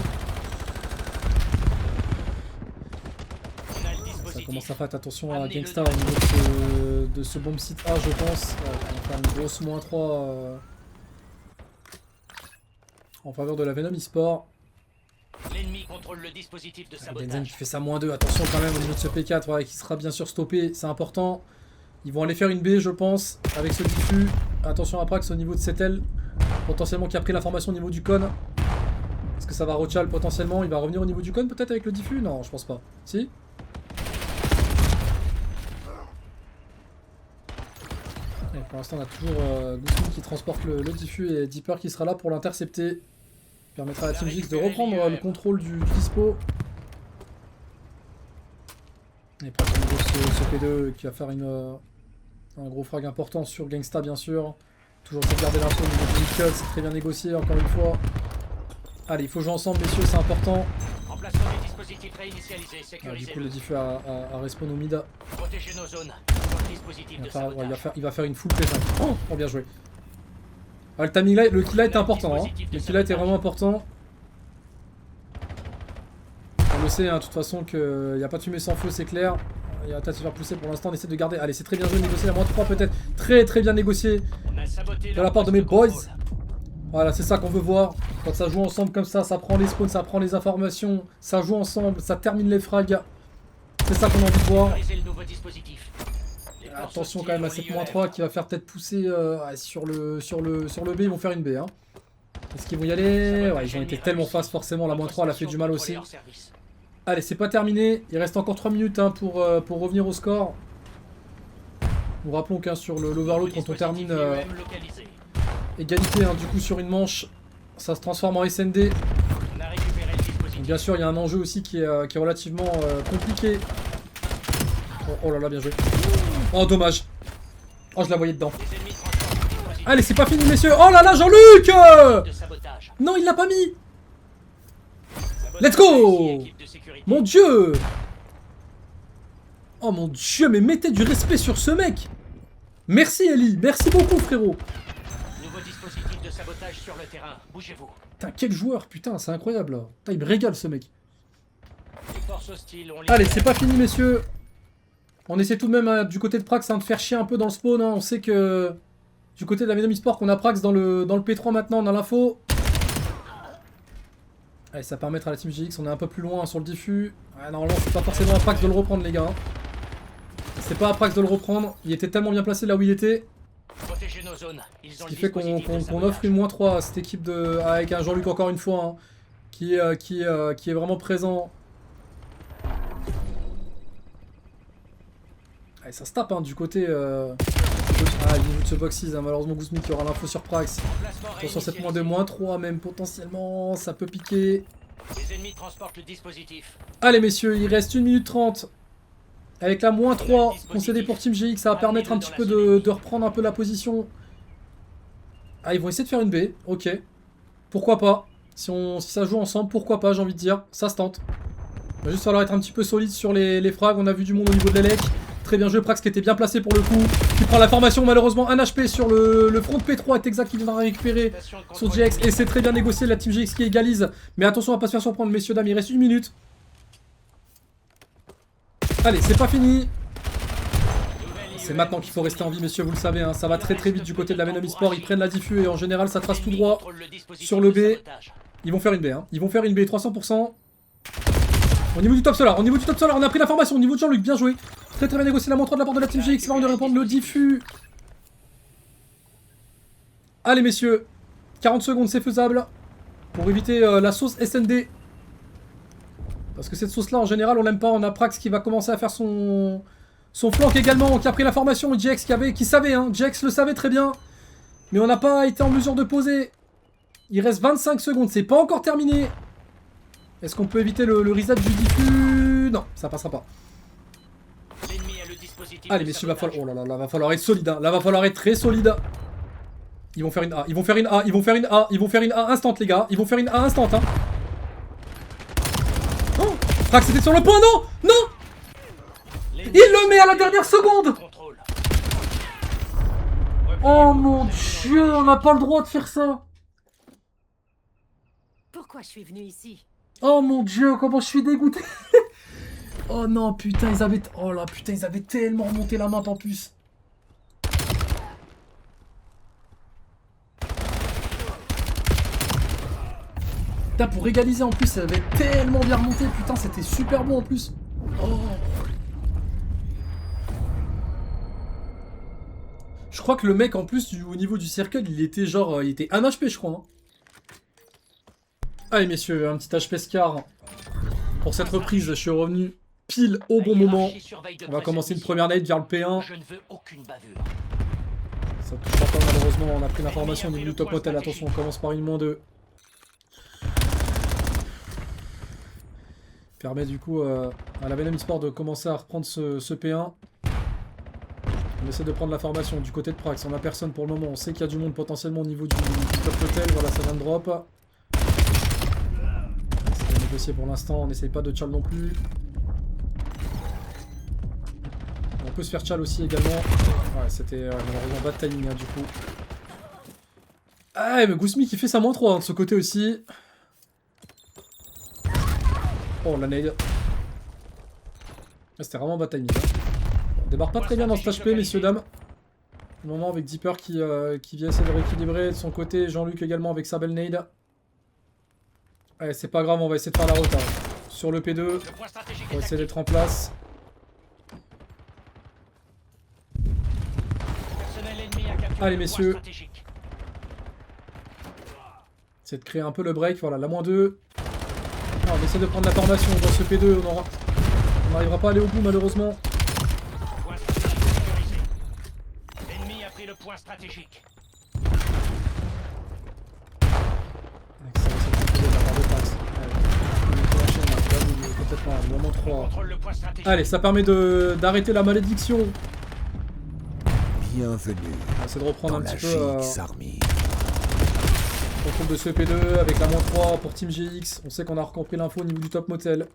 S2: On a le
S1: Ça
S2: dispositif.
S1: commence à faire attention à
S2: Amenez-le
S1: Gangstar
S2: dans
S1: au niveau de ce bomb site A, je pense. Ouais, on va faire une grosse -3 en faveur de la Venom eSport.
S2: L'ennemi contrôle le dispositif de
S1: Denzen qui
S2: sabotage.
S1: fait sa -2. Attention quand même au niveau de ce P4, ouais, qui sera bien sûr stoppé. C'est important. Ils vont aller faire une B, je pense, avec ce diffus. Attention à Prax au niveau de cette aile. Potentiellement qui a pris l'information au niveau du con. Est-ce que ça va Rochal potentiellement? Il va revenir au niveau du con peut-être avec le diffus? Non, je pense pas. Si? Et pour l'instant, on a toujours Guzman qui transporte le diffus et Deeper qui sera là pour l'intercepter. Permettra à Team Gix de reprendre le contrôle du dispo. Et Prax au niveau de ce P2 qui va faire un gros frag important sur Gangsta bien sûr. Toujours sauvegarder l'info au niveau du cut, c'est très bien négocié encore une fois. Allez, il faut jouer ensemble messieurs, c'est important.
S2: Emplacement du dispositif réinitialisé.
S1: Du
S2: Sécurisé.
S1: coup le diffus à respawn au mid.
S2: Protéger nos zones. Dans le dispositif
S1: Il
S2: de
S1: va, faire, ouais,
S2: sabotage.
S1: il va faire une full P5. Oh, bien joué. Ah, le timing là, le kill light est important. Hein. Le kill light est vraiment important. On le sait, hein, de toute façon, qu'il n'y a pas de fumée sans feu, c'est clair. Il va peut-être se faire pousser pour l'instant, on essaie de garder. Allez, c'est très bien joué, négocié à -3 peut-être. Très bien négocié
S2: On a saboté
S1: de la part de mes boys.
S2: contrôle.
S1: Voilà, c'est ça qu'on veut voir. Quand ça joue ensemble comme ça prend les spawns, ça prend les informations, ça joue ensemble, ça termine les frags. C'est ça qu'on a envie de voir.
S2: Sécuriser le nouveau dispositif. Les forces
S1: Attention
S2: hostiles
S1: quand même à
S2: ont
S1: cette
S2: lieu
S1: -3 qui va faire peut-être pousser sur le B, ils vont faire une B. Hein. Est-ce qu'ils vont y aller? Ouais, ils ont été tellement fast forcément, la -3 elle a fait du mal aussi. Allez, c'est pas terminé, il reste encore 3 minutes hein, pour revenir au score. Nous rappelons qu'un sur l'Overload, quand on termine égalité hein, du coup sur une manche, ça se transforme en SND.
S2: On a récupéré le dispositif.
S1: Donc, bien sûr, il y a un enjeu aussi qui est relativement compliqué. Oh là là, bien joué. Oh, dommage. Oh, je la voyais dedans.
S2: Les ennemis transportent le dispositif
S1: Allez, c'est pas fini, messieurs. Oh là là, Jean-Luc
S2: de sabotage.
S1: Non, il l'a pas mis.
S2: Sabotage
S1: Let's go!
S2: réussi, équipe de sécurité.
S1: Mon dieu! Oh mon dieu, mais mettez du respect sur ce mec! Merci Ellie, merci beaucoup frérot!
S2: Nouveau dispositif de sabotage sur le terrain. Bougez-vous.
S1: Putain, quel joueur, putain, c'est incroyable là. Putain, il me régale ce mec.
S2: Les forces hostiles ont
S1: Allez, c'est pas fini messieurs. On essaie tout de même du côté de Prax hein, de faire chier un peu dans le spawn. Hein. On sait que du côté de la Venom eSport qu'on a Prax dans le P3 maintenant, on a l'info. Allez, ça permettra à la Team GX, on est un peu plus loin hein, sur le diffus. Ouais, normalement, c'est pas forcément à Prax de le reprendre les gars. Hein. C'est pas à Prax de le reprendre, il était tellement bien placé là où il était.
S2: Protéger nos zones. Ils
S1: Ce
S2: ont
S1: qui
S2: le
S1: fait qu'on
S2: dispositif de
S1: qu'on
S2: sabotage.
S1: offre une -3 à cette équipe avec un Jean-Luc encore une fois, hein, qui est vraiment présent. Allez, Ouais, ça se tape hein, du côté... Ah, il joue de ce boxes, hein. Malheureusement Guzmi qui aura l'info sur Prax. Attention, 7-2, -3 même potentiellement, ça peut piquer.
S2: Les ennemis transportent le dispositif.
S1: Allez messieurs, il reste 1 minute 30. Avec la -3 concédée pour Team GX, ça va permettre un petit peu de reprendre un peu la position. Ah, ils vont essayer de faire une B, ok. Pourquoi pas. Si ça joue ensemble, pourquoi pas, j'ai envie de dire. Ça se tente. Il va juste falloir être un petit peu solide sur les frags. On a vu du monde au niveau de l'Elec. Très bien joué, Prax qui était bien placé pour le coup. Qui prend la formation, malheureusement. Un HP sur le front de P3 est exact qui vient récupérer son GX. Et c'est très bien négocié, la Team GX qui égalise. Mais attention à pas se faire surprendre, messieurs, dames. Il reste 1 minute. Allez, c'est pas fini. C'est maintenant qu'il faut rester en vie, messieurs, vous le savez. Hein. Ça va très très vite du côté de la Venom eSport. Ils prennent la diffus et en général, ça trace tout droit sur le B. Ils vont faire une B. Hein. Ils vont faire une B, 300%. Au niveau du top solar, on a pris l'information. Au niveau de Jean-Luc, bien joué. Très très bien négocié la montre de la part de la Team GX. Avant de répondre le diffus. Allez, messieurs. 40 secondes, c'est faisable. Pour éviter la sauce SND. Parce que cette sauce-là, en général, on l'aime pas. On a Prax qui va commencer à faire son flank également, qui a pris l'information. GX qui savait, hein. GX le savait très bien. Mais on n'a pas été en mesure de poser. Il reste 25 secondes, c'est pas encore terminé. Est-ce qu'on peut éviter le reset du diffus? Non, ça passera pas. Allez messieurs, oh là là, va falloir être solide. Hein. Là, va falloir être très solide. Ils vont faire une A, ils vont faire une A, ils vont faire une A, ils vont faire une A instant, les gars. Ils vont faire une A instant, hein. Oh, Prax était sur le point, non. Non. Il le met à la dernière seconde. Oh mon dieu, on n'a pas le droit de faire ça.
S7: Pourquoi je suis venu ici?
S1: Oh mon dieu, comment je suis dégoûté. Oh non, putain, ils avaient... Oh là, putain, ils avaient tellement remonté la map en plus. Putain, pour égaliser en plus, ça avait tellement bien remonté. Putain, c'était super bon en plus. Oh. Je crois que le mec en plus, au niveau du circle, il était genre... il était 1 HP, je crois. Hein. Allez messieurs, un petit HP Scar. Pour cette reprise, je suis revenu pile au bon moment. On va commencer une première nade vers le P1. Ça touchera pas malheureusement, on a pris l'information au niveau du top motel. Attention, on commence par une -2. Permet du coup à la Venom eSport de commencer à reprendre ce P1. On essaie de prendre la formation du côté de Prax. On a personne pour le moment. On sait qu'il y a du monde potentiellement au niveau du top motel. Voilà, ça vient de drop. C'est négocié pour l'instant. On n'essaye pas de chal non plus. On peut se faire chal aussi également. Ouais, c'était malheureusement bad timing hein, du coup. Ah, mais Guzmi qui fait sa -3 hein, de ce côté aussi. Oh, la nade. Ah, c'était vraiment bad timing. Hein. On démarre pas très bien dans ce HP, messieurs, dames. Au moment avec Deeper qui vient essayer de rééquilibrer de son côté. Jean-Luc également avec sa belle nade. Allez, c'est pas grave, on va essayer de faire la route. Hein. Sur le P2. On va essayer d'être en place. Allez messieurs, c'est de créer un peu le break, voilà la -2. Ah, on essaie de prendre la formation dans ce P2, on n'arrivera pas à aller au bout malheureusement.
S2: L'ennemi a pris le point stratégique.
S1: Allez, ça permet d'arrêter la malédiction.
S8: Bienvenue.
S1: On va essayer de reprendre un petit peu
S8: Army.
S1: contrôle de ce P2 avec la -3 pour Team GX. On sait qu'on a recompris l'info au niveau du top motel.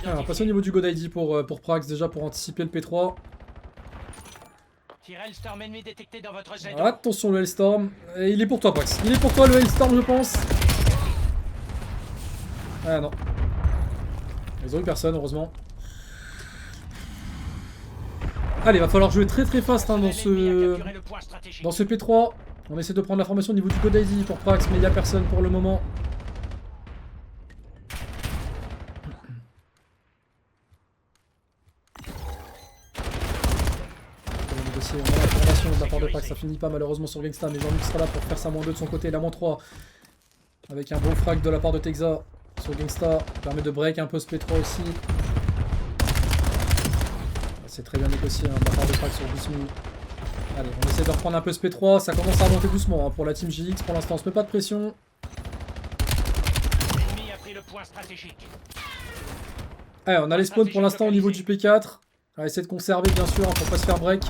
S1: Alors, on va passer au niveau du God ID pour Prax déjà pour anticiper le P3. Attention le Hellstorm. Et il est pour toi Prax. Il est pour toi le Hellstorm je pense. Ah non. Ils ont eu personne heureusement. Allez, va falloir jouer très très fast hein, dans ce P3. On essaie de prendre la formation au niveau du God ID pour Prax, mais il n'y a personne pour le moment. On va négocier, on a la formation de la part de Prax, ça finit pas malheureusement sur Gangsta, mais Jean-Luc sera là pour faire sa -2 de son côté, la -3. Avec un beau frag de la part de Texa. sur Gangsta. Permet de break un peu ce P3 aussi. C'est très bien négocié hein, de la part de Prax sur Guzmi. Allez, on essaie de reprendre un peu ce P3. Ça commence à remonter doucement hein, pour la team JX. Pour l'instant, on se met pas de pression.
S2: L'ennemi a pris le point stratégique.
S1: Allez, on a les spawns pour l'instant au niveau du P4. On va essayer de conserver bien sûr hein, pour pas se faire break.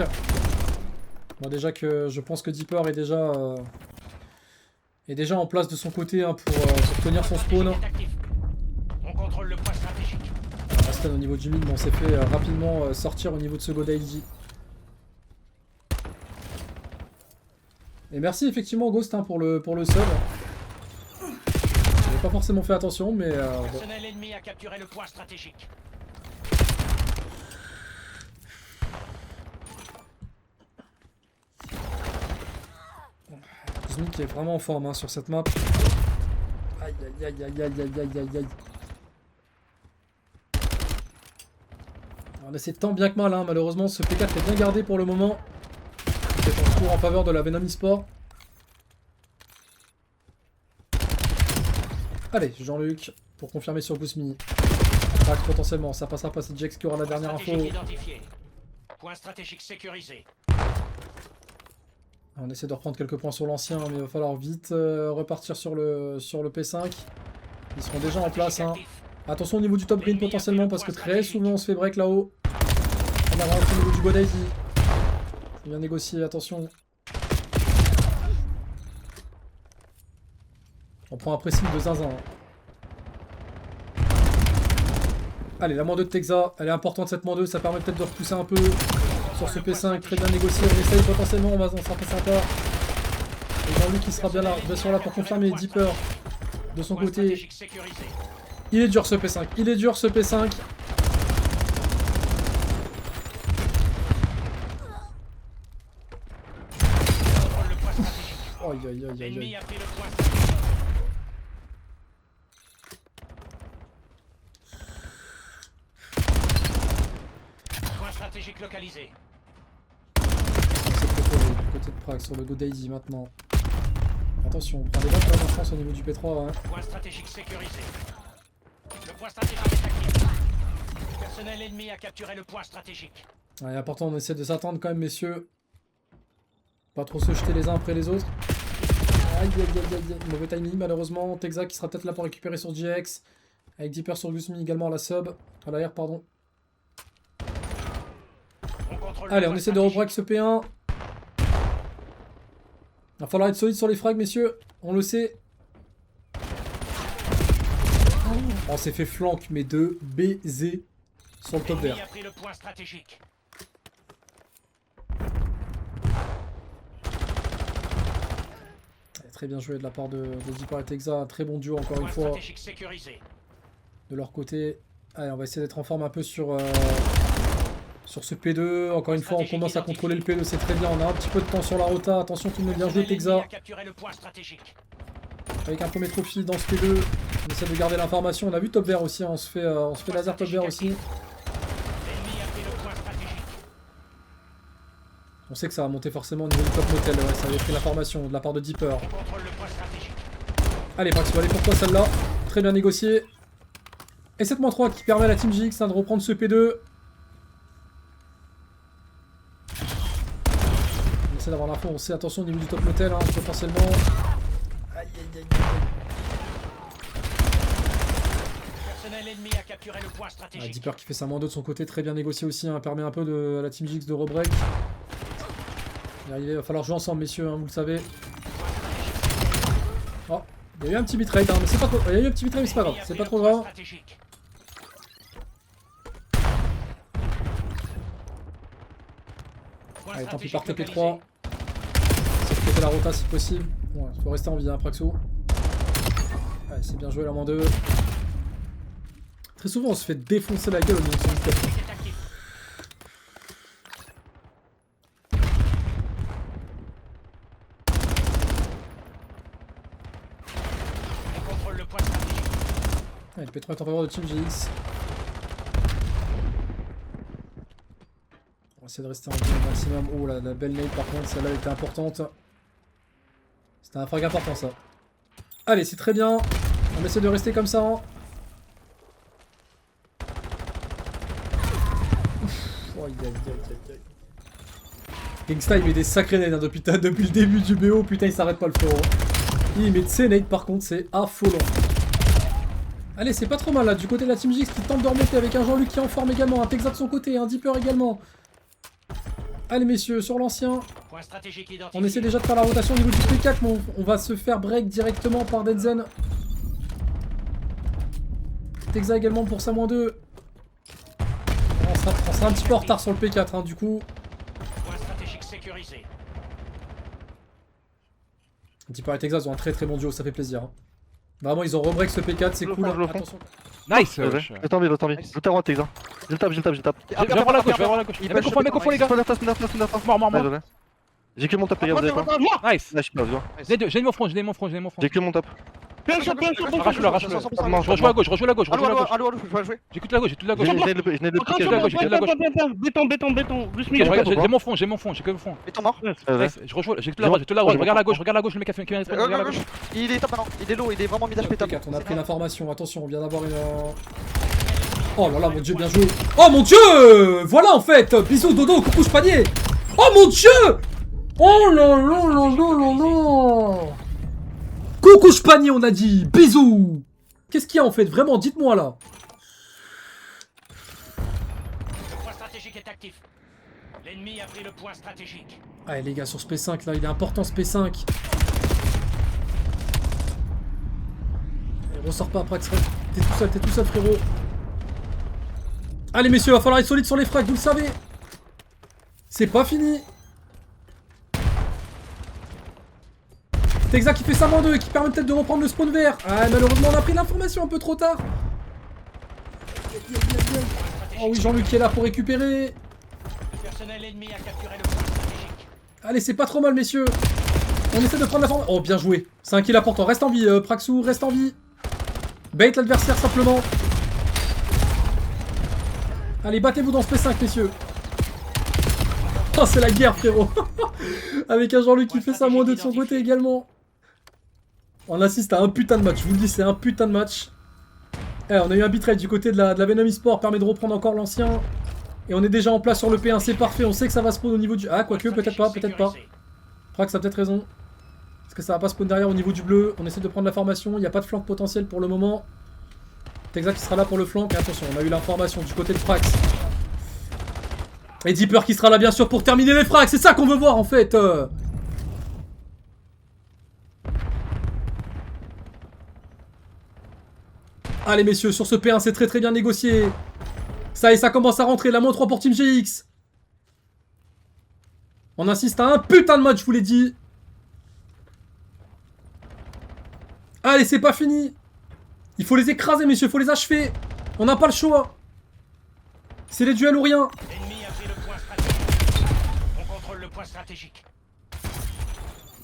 S1: Bon, déjà que je pense que Deeper est déjà en place de son côté hein, pour tenir son spawn.
S2: On contrôle le point stratégique.
S1: Aston au niveau du mid, on s'est fait rapidement sortir au niveau de ce Godaiji. Et merci effectivement Ghost hein, pour le sub. J'avais pas forcément fait attention mais bon.
S2: Personnel ennemi a capturé le point stratégique.
S1: Kuzmi qui est vraiment en forme hein, sur cette map. Aïe aïe aïe aïe aïe aïe aïe aïe aïe. On essaie tant bien que mal hein. Malheureusement ce P4 est bien gardé pour le moment. C'est en cours en faveur de la Venom eSport. Allez, Jean-Luc, pour confirmer sur Guzmi. Crack potentiellement, ça passera pas, c'est Jax qui aura la dernière info.
S2: Identifié. Point stratégique sécurisé.
S1: On essaie de reprendre quelques points sur l'ancien, mais il va falloir vite repartir sur le P5. Ils seront déjà en place. Hein. Attention au niveau du top green potentiellement, parce que très souvent on se fait break là-haut. On a rentré au niveau du Godaiji. C'est bien négocié, attention. On prend un pressing de zinzin. Allez, la -2 de Texa, elle est importante cette -2, ça permet peut-être de repousser un peu sur ce P5, très bien négocié. On essaye potentiellement, on sera pas sympa. Et Jean-Luc qui sera bien là, pour confirmer. Deeper de son côté. Il est dur ce P5, il est dur ce P5. Aïe aïe aïe aïe aïe.
S2: Stratégique localisé.
S1: C'est proposé du côté de Prague sur le Godaiji maintenant. Attention, on prend des bonnes points de chance au niveau du P3. Hein.
S2: Point stratégique sécurisé. Le point stratégique est actif. Personnel ennemi a capturé le point stratégique.
S1: Ouais, important, on essaie de s'attendre quand même, messieurs. Pas trop se jeter les uns après les autres. Aïe aïe aïe aïe aïe. Mauvais timing malheureusement. Texa qui sera peut-être là pour récupérer sur GX. Avec Deeper sur Guzmi également à la sub. À l'arrière, pardon. Allez, on essaie de rebreak ce P1. Il va falloir être solide sur les frags, messieurs. On le sait. On s'est fait flank, mais de baiser sur le top vert. Très bien joué de la part de Deeper et Texa. Très bon duo, encore une fois. De leur côté. Allez, on va essayer d'être en forme un peu sur ce P2, encore une fois on commence à contrôler le P2, c'est très bien, on a un petit peu de temps sur la rota, attention tout le monde bien joué Texa. Avec un premier trophy dans ce P2, on essaie de garder l'information, on a vu top vert aussi, hein. on se fait laser top vert aussi. On sait que ça va monter forcément au niveau du top motel, ouais, ça avait pris l'information de la part de Deeper. Allez, Prax, aller pour toi celle-là, très bien négocié. Et 7-3 qui permet à la Team JX de reprendre ce P2. On essaie d'avoir l'info, on sait attention au niveau du top motel, hein, potentiellement. Aïe aïe aïe aïe. Deeper qui fait sa -2 de son côté, très bien négocié aussi, hein, permet un peu à la Team JX de rebreak. Il va falloir jouer ensemble messieurs, hein, vous le savez. Oh, il y a eu un petit bitrate, hein, mais c'est pas trop. Il y a eu un petit bitrate mais c'est pas grave, c'est pas trop grave. Allez, tant pis par TP3. C'est de péter la rota si possible. Bon, il faut rester en vie, hein, Praxo. Allez, c'est bien joué la -2. Très souvent, on se fait défoncer la gueule au niveau de son tête. Allez, le P3 est en faveur de Team GX. On va essayer de rester en vie au maximum. Oh la belle nade par contre, celle-là était importante. C'était un frag important ça. Allez, c'est très bien. On essaie de rester comme ça. Hein. Oh, Gangsta il met des sacrés nades hein, depuis le début du BO, putain il s'arrête pas le frérot. Il met de ses nades par contre, c'est affolant. Allez, c'est pas trop mal là, du côté de la Team Gix qui tente de remonter avec un Jean-Luc qui est en forme également, un Texas de son côté, un Deeper également. Allez messieurs, sur l'ancien,
S2: Point stratégique identifié.
S1: on essaie déjà de faire la rotation au niveau du P4, mais on va se faire break directement par Denzen. Texas également pour sa -2. On sera un petit peu en retard sur le P4 hein, du coup.
S2: Point stratégique sécurisé.
S1: Deeper et Texas ont un très bon duo, ça fait plaisir. Hein. Vraiment ils ont rebreak ce P4, c'est
S3: Je le
S1: cool.
S3: prends, je le prends.
S1: Attention.
S4: Nice.
S3: Je t'en envie. Je t'en envie, Texas. Je le tape.
S4: Je vais voir la gauche, je vais voir la gauche. Mec au fond les gars. Mort.
S3: J'ai que mon top, les gars, vous avez pas?
S4: Nice.
S3: Là, je suis pas, tu vois.
S4: J'ai mon front.
S3: J'ai que mon top.
S4: Arrache-le. Je rejoue la gauche.
S5: Allo, je peux jouer.
S4: J'écoute la gauche.
S3: Je n'ai le piqué.
S6: Béton. Plus
S4: Ok, j'ai mon front, j'ai que mon front.
S5: Béton mort.
S4: Je rejoue, j'ai toute la droite, regarde la gauche, le mec qui vient de regarde la gauche.
S5: Il est top maintenant. Il est low, il est vraiment mid HP top.
S1: P4, on a pris l'information, attention, on vient d'avoir une... Oh là là, mon dieu, bien joué. Oh mon dieu. Voilà en fait. Bisous, dodo, coucou, panier. Oh mon dieu. Oh là là là là là. Coucou, panier, on a dit. Bisous. Qu'est-ce qu'il y a en fait? Vraiment, dites-moi là.
S2: Le point stratégique est actif. L'ennemi a pris le point stratégique.
S1: Allez les gars, sur ce P5 là, il est important ce P5. Allez, ressors pas après, t'es tout seul frérot. Allez messieurs, va falloir être solide sur les frags, vous le savez. C'est pas fini. Texas qui fait sa -2 et qui permet peut-être de reprendre le spawn vert. Ah malheureusement on a pris l'information un peu trop tard. Oh oui, Jean-Luc qui est là pour récupérer.
S2: Le personnel ennemi a capturé le point stratégique.
S1: Allez, c'est pas trop mal, messieurs. On essaie de prendre la forme. Oh, bien joué. C'est un kill important. Reste en vie, Praxou, reste en vie. Bait l'adversaire simplement. Allez, battez-vous dans ce P5, messieurs. Oh, c'est la guerre, frérot. Avec un Jean-Luc qui fait sa -2 de son côté également. On assiste à un putain de match. Je vous le dis, c'est un putain de match. Eh, on a eu un bitrate du côté de la Venom eSport. Permet de reprendre encore l'ancien. Et on est déjà en place sur le P1. C'est parfait. On sait que ça va spawn au niveau du... Ah, quoique, peut-être pas, peut-être pas. Prax a peut-être raison. Parce que ça va pas spawn derrière au niveau du bleu. On essaie de prendre la formation. Il n'y a pas de flank potentiel pour le moment. Texas qui sera là pour le flank. Et attention, on a eu l'information du côté de Prax. Et Deeper qui sera là bien sûr pour terminer les frags. C'est ça qu'on veut voir en fait. Allez messieurs, sur ce P1 c'est très bien négocié. Ça y est, ça commence à rentrer. La -3 pour Team GX. On insiste à un putain de match, je vous l'ai dit. Allez, c'est pas fini. Il faut les écraser, messieurs. Il faut les achever. On n'a pas le choix. C'est les duels ou rien.
S2: L'ennemi a pris le point stratégique. On contrôle le point stratégique.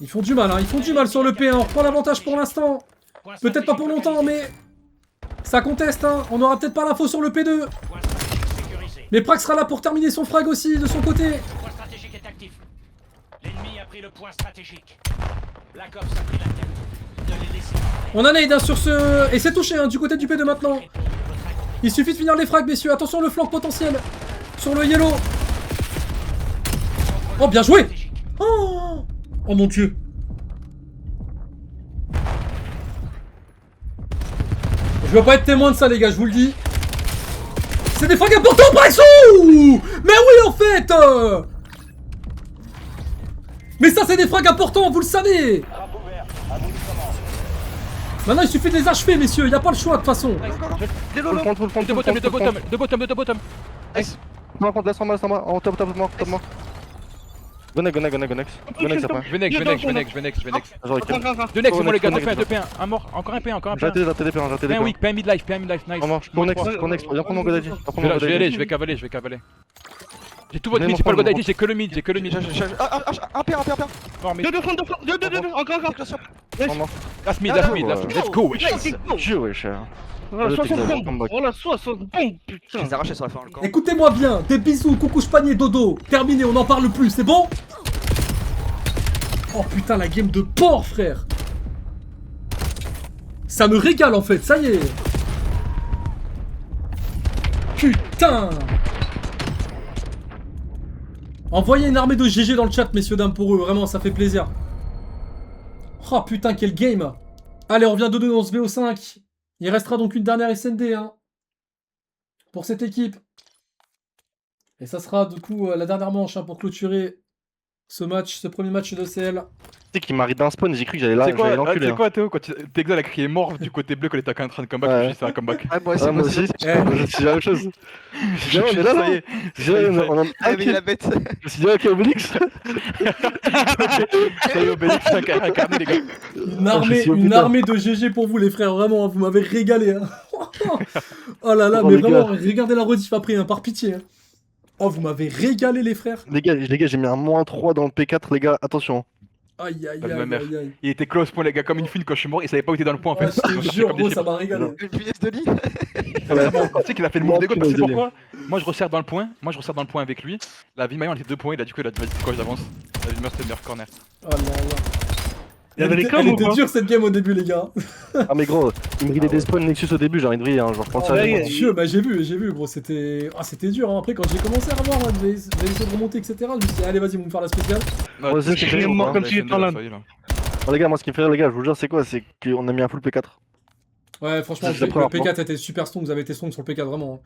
S1: Ils font du mal, hein. Ils font du mal sur le P1. On reprend l'avantage pour l'instant. Peut-être pas pour longtemps, mais... Ça conteste, hein. On aura peut-être pas l'info sur le P2.
S2: Point stratégique sécurisé.
S1: Mais Prax sera là pour terminer son frag aussi, de son côté.
S2: Le point stratégique est actif. L'ennemi a pris le point stratégique. Black Ops a pris la tête. Ne les laissez pas.
S1: On a nade hein, sur ce... Et c'est touché, hein, du côté du P2 maintenant. Il suffit de finir les frags, messieurs. Attention, le flanc potentiel. Sur le yellow. Oh, bien joué. Oh, oh mon dieu. Je veux pas être témoin de ça, les gars, je vous le dis. C'est des frags importants, Praxou. Mais oui, en fait. Mais ça, c'est des frags importants, vous le savez. Maintenant, il suffit de les achever, messieurs. Il n'y a pas le choix, de toute façon.
S3: Tout le fond.
S4: De bottom.
S5: Nice.
S3: Laisse en bas. En top mort. Go next après.
S4: Je vais next.
S3: J'aurais kill.
S4: Deux next, c'est moi les gars, 2P1, un mort, encore un P1.
S3: J'ai raté les P1,
S4: P1 weak, P1 midlife, nice.
S3: On marche. Go next. Viens prendre mon Godaddy.
S4: Je vais aller, je vais cavaler. J'ai tout votre mid, j'ai pas le Godaddy, j'ai que le mid.
S5: Un pair.
S4: Mort mid.
S6: Deux, encore.
S4: Last mid, let's go.
S3: Dieu, cher.
S6: Voilà, 60 bombes. Voilà, 60 bombes,
S5: Je
S6: putain.
S5: les ai arrachés sur la fin le camp.
S1: Écoutez-moi bien. Des bisous, coucou, panier, dodo. Terminé, on n'en parle plus, c'est bon? Oh putain, la game de porc, frère. Ça me régale en fait, ça y est. Putain. Envoyez une armée de GG dans le chat, messieurs, dames, pour eux. Vraiment, ça fait plaisir. Oh putain, quel game. Allez, on revient 2-2 dans ce VO5. Il restera donc une dernière SND hein, pour cette équipe. Et ça sera du coup la dernière manche hein, pour clôturer ce match, ce premier match de CL.
S3: Tu sais qu'il m'arrive d'un spawn, j'ai cru que j'allais l'enculer.
S4: C'est quoi Théo, quand Texas a crié mort du côté bleu quand il était en train de comeback, je me suis dit c'est un comeback.
S5: Ah, moi aussi,
S3: Ah, moi aussi, je suis la même chose. Je me suis dit, là,
S4: Ça y est,
S3: on a
S5: Ah, mais la bête.
S3: Je me suis dit, ok, Obélix.
S4: ça y est, Obélix incarné les gars.
S1: Une armée de GG pour vous les frères, vraiment, hein, vous m'avez régalé. Hein. Oh là là,
S3: Oh,
S1: mais
S3: les
S1: vraiment,
S3: gars.
S1: regardez la rediff après, hein, par pitié. Hein. Oh, vous m'avez régalé les frères.
S3: Les gars, j'ai mis un -3 dans le P4, les gars, attention.
S1: Aïe aïe
S4: Pas de ma
S1: aïe
S4: mère.
S1: aïe aïe.
S4: Il était close point les gars comme une fine quand je suis mort, il savait pas où il était dans le point en
S1: Ouais,
S4: fait.
S1: je te jure, gros, ça m'a régalé.
S5: Une punaise de lit.
S4: Tu sais qu'il a fait le move des gars, tu sais
S3: Désolé.
S4: pourquoi? Moi je resserre dans le point, avec lui. La vie maillon elle était 2 points, il a dit il a dit vas-y quoi j'avance. La vie meilleure c'était le meilleur corner.
S1: Oh là là.
S6: Il y avait les
S1: Elle
S6: coms ou
S1: était
S6: pas?
S1: dure cette game au début les gars.
S3: Ah, mais gros, il me grillait des spawns Nexus au début, j'ai envie de vriller, hein, genre, je pense à
S6: Ouais,
S3: la
S1: Mon Dieu, bah j'ai vu gros, c'était dur hein. Après quand j'ai commencé à voir, vous avez essayé de remonter etc. Je me suis dit allez vas-y, vous me faire la spéciale.
S3: Ouais, c'est ce qui fait rire,
S6: mort
S3: hein.
S6: comme si j'étais en LAN.
S3: Oh, les gars, moi ce qui me fait rire, les gars, je vous jure, c'est quoi? C'est qu'on a mis un full P4.
S1: Ouais franchement,
S3: C'est la
S1: le
S3: première
S1: P4 était super strong, vous avez été strong sur le P4 vraiment.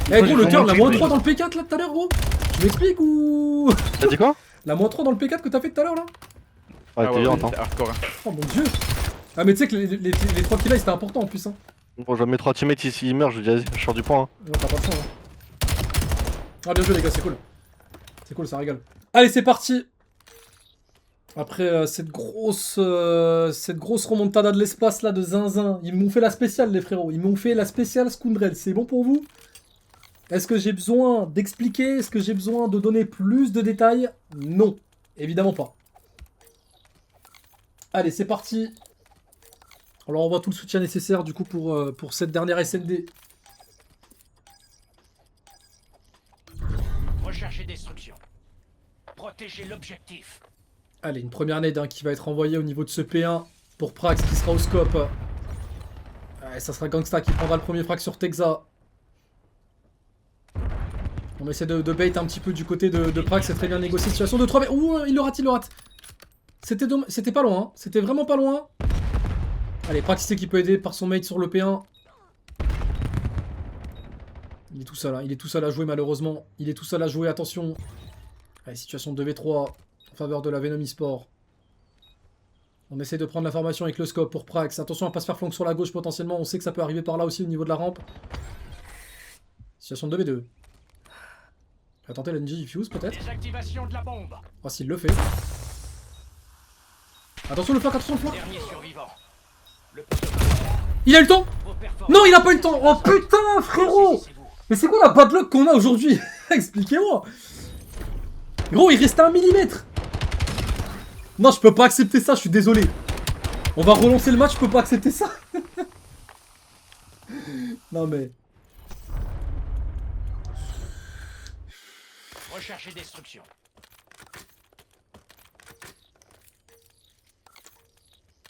S1: Eh
S6: Moi,
S1: gros,
S6: j'ai
S1: le turn, la
S6: vraiment
S1: -3 dans le P4 là tout à l'heure gros. Tu m'expliques ou...
S3: T'as dit quoi?
S1: La -3 dans le P4 que t'as fait tout à l'heure là.
S3: Ouais, t'es violent, hein.
S4: hardcore.
S1: Oh mon dieu. Ah mais tu sais que les 3 kills là c'était important en plus hein.
S3: Bon, je vais mettre 3 teammates ici, ils meurent, je dis, vas-y, je sors du point. Hein.
S1: Ouais, t'as pas le choix hein. Ah bien joué les gars, c'est cool. C'est cool, ça régale. Allez c'est parti. Après cette grosse remontada de l'espace là de zinzin. Ils m'ont fait la spéciale les frérots. Ils m'ont fait la spéciale Scoundrel. C'est bon pour vous? Est-ce que j'ai besoin d'expliquer? Est-ce que j'ai besoin de donner plus de détails? Non. Évidemment pas. Allez c'est parti. On leur envoie tout le soutien nécessaire du coup pour cette dernière SND.
S2: Recherche et destruction. Protégez l'objectif.
S1: Allez, une première nade hein, qui va être envoyée au niveau de ce P1 pour Prax qui sera au scope. Ouais, ça sera Gangsta qui prendra le premier frag sur Texa. On essaie de bait un petit peu du côté de Prax, c'est très bien négocié. Situation de 3 mais ouh, il le rate. C'était pas loin, hein. C'était vraiment pas loin. Allez, Prax sait qu'il peut aider par son mate sur le P1. Il est tout seul, hein. Il est tout seul à jouer malheureusement. Il est tout seul à jouer, attention. Allez, situation de 2v3 en faveur de la Venom eSport. On essaie de prendre l'information avec le scope pour Prax. Attention à pas se faire flank sur la gauche potentiellement. On sait que ça peut arriver par là aussi au niveau de la rampe. Situation de 2v2. On va tenter l'NG diffuse peut-être.
S2: Désactivation de la bombe.
S1: Oh s'il le fait. Attention le flank, attention le flank.
S2: Dernier survivant. Le
S1: Il a eu le temps.
S2: vos performances.
S1: Non il a pas eu le temps. Oh putain frérot.
S2: Saisissez-vous.
S1: Mais c'est quoi la bad luck qu'on a aujourd'hui? Expliquez-moi. Gros il restait 1 millimètre. Non je peux pas accepter ça, je suis désolé. On va relancer le match, je peux pas accepter ça. Non mais...
S2: Recherche et destruction.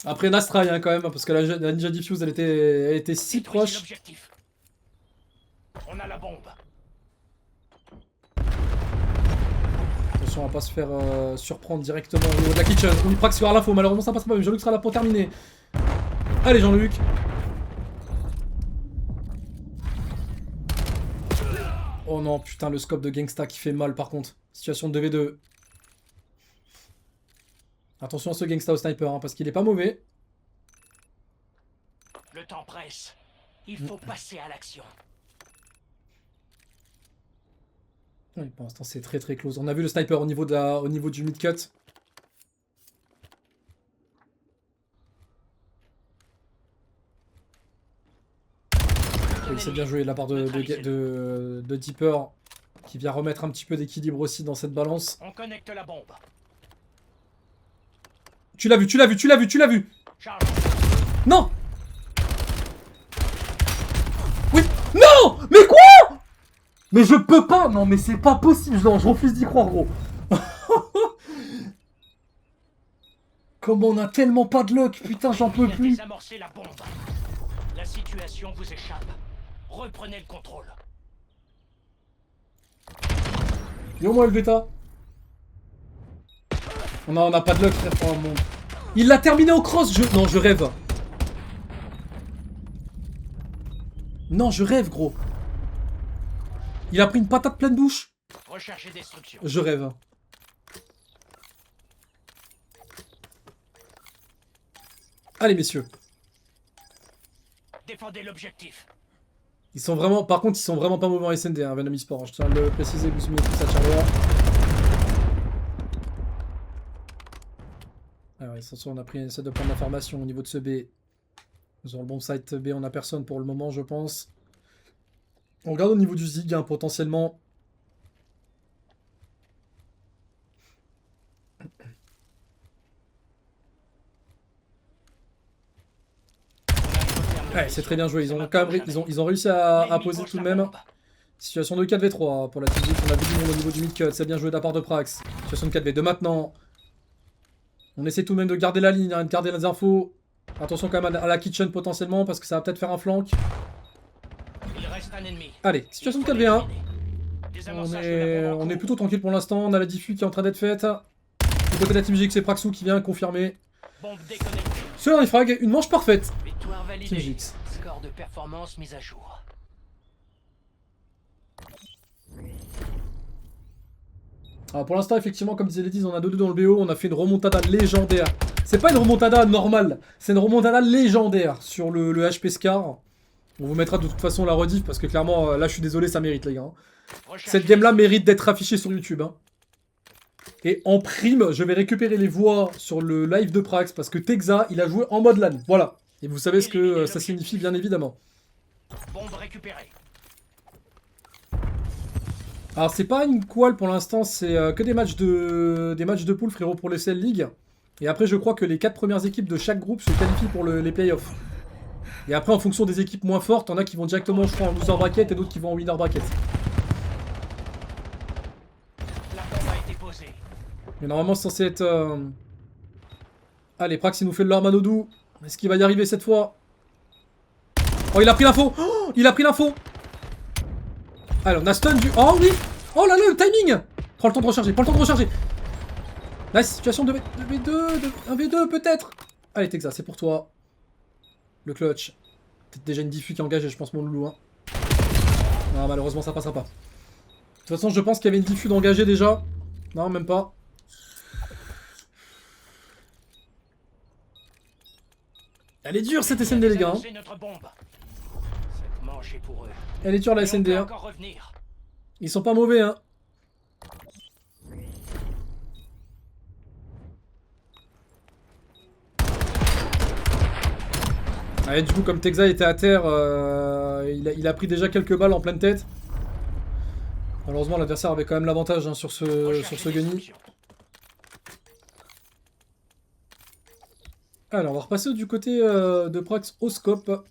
S1: Après Nastra hein, quand même, parce que la Ninja Diffuse elle était si
S2: Détruisez
S1: proche.
S2: l'objectif. On a la bombe.
S1: Attention à pas se faire surprendre directement au niveau de la kitchen. On y Prax sur l'info, malheureusement ça passe pas, mais Jean-Luc sera là pour terminer. Allez Jean-Luc. Oh non putain le scope de Gangsta qui fait mal par contre. Situation de 2v2. Attention à ce Gangsta au sniper hein, parce qu'il est pas mauvais.
S2: Le temps presse. Il faut passer à l'action.
S1: Oui, pour l'instant c'est très très close. On a vu le sniper au niveau du mid-cut. Oui, c'est bien joué de la part de Deeper qui vient remettre un petit peu d'équilibre aussi dans cette balance.
S2: On connecte la bombe.
S1: Tu l'as vu.
S2: Charge.
S1: Non. Oui. Non. Mais quoi? Mais je peux pas. Non mais c'est pas possible. Non, je refuse d'y croire gros. Comme on a tellement pas de luck. Putain j'en peux plus.
S2: Désamorcer la bombe. La situation vous échappe. Reprenez le contrôle.
S1: Yo moi le bêta. Non, on n'a pas de luck, frère. Oh, mon... Il l'a terminé au cross. Non, je rêve. Non, je rêve, gros. Il a pris une patate pleine bouche.
S2: Recherchez destruction.
S1: Je rêve. Allez, messieurs.
S2: Défendez l'objectif.
S1: Ils sont vraiment... Par contre, ils sont vraiment pas mauvais en SND, hein, Venom eSport. Je tiens à le préciser, vous souvenez tout ça, Charlois. Alors, attention, on a pris un set de points d'information au niveau de ce B. Nous avons le bon site B, on a personne pour le moment, je pense. On regarde au niveau du Zig, hein, potentiellement. Ouais, c'est très bien joué. Ils ont quand même ils ont réussi à poser tout de même. Situation de 4v3 pour la team Zig. On a vu du monde au niveau du mid-cut. C'est bien joué de la part de Prax. Situation de 4v2 maintenant. On essaie tout de même de garder la ligne, hein, de garder les infos. Attention quand même à la kitchen potentiellement parce que ça va peut-être faire un flank.
S2: Il reste un ennemi.
S1: Allez, situation de 4v1. On est plutôt tranquille pour l'instant. On a la diffus qui est en train d'être faite. Du côté de la team Gix, c'est Praxou qui vient confirmer.
S2: Bombe déconnectée.
S1: Ce dernier frag, une manche parfaite.
S2: Victoire validée.
S1: Team Gix.
S2: Score de performance mis à jour.
S1: Alors pour l'instant, effectivement, comme disait Ladies, on a 2-2 dans le BO. On a fait une remontada légendaire. C'est pas une remontada normale, c'est une remontada légendaire sur le HP Scar. On vous mettra de toute façon la rediff parce que clairement, là je suis désolé, ça mérite les gars. Cette game là mérite d'être affichée sur YouTube. Hein. Et en prime, je vais récupérer les voix sur le live de Prax parce que Texa, il a joué en mode LAN. Voilà. Et vous savez ce que ça signifie bien évidemment.
S2: Bombe récupérée.
S1: Alors c'est pas une qual pour l'instant, c'est que des matchs de pool frérot pour les CL League. Et après je crois que les 4 premières équipes de chaque groupe se qualifient pour les playoffs. Et après en fonction des équipes moins fortes, on a qui vont directement je crois en loser bracket et d'autres qui vont en winner bracket.
S2: La bombe a été posée.
S1: Mais normalement c'est censé être... Allez, Prax il nous fait le Lormanodou. Est-ce qu'il va y arriver cette fois? Oh il a pris l'info. Oh, il a pris l'info. Allez on a stun du... Oh oui. Oh là là le timing. Prends le temps de recharger, prends le temps de recharger. Nice, situation de 2v2, 1v2 peut-être. Allez Texa, c'est pour toi. Le clutch. Peut-être déjà une diffus qui est engagée, je pense mon loulou. Hein. Non malheureusement ça passera pas. De toute façon je pense qu'il y avait une diffus d'engagée déjà. Non même pas. Elle est dure cette SND les gars. Hein. Elle est dure la SND. Hein. Ils sont pas mauvais hein. Allez, du coup, comme Texa était à terre, il a pris déjà quelques balles en pleine tête. Malheureusement, l'adversaire avait quand même l'avantage hein, sur ce Gunny. Alors, on va repasser du côté de Prax au scope.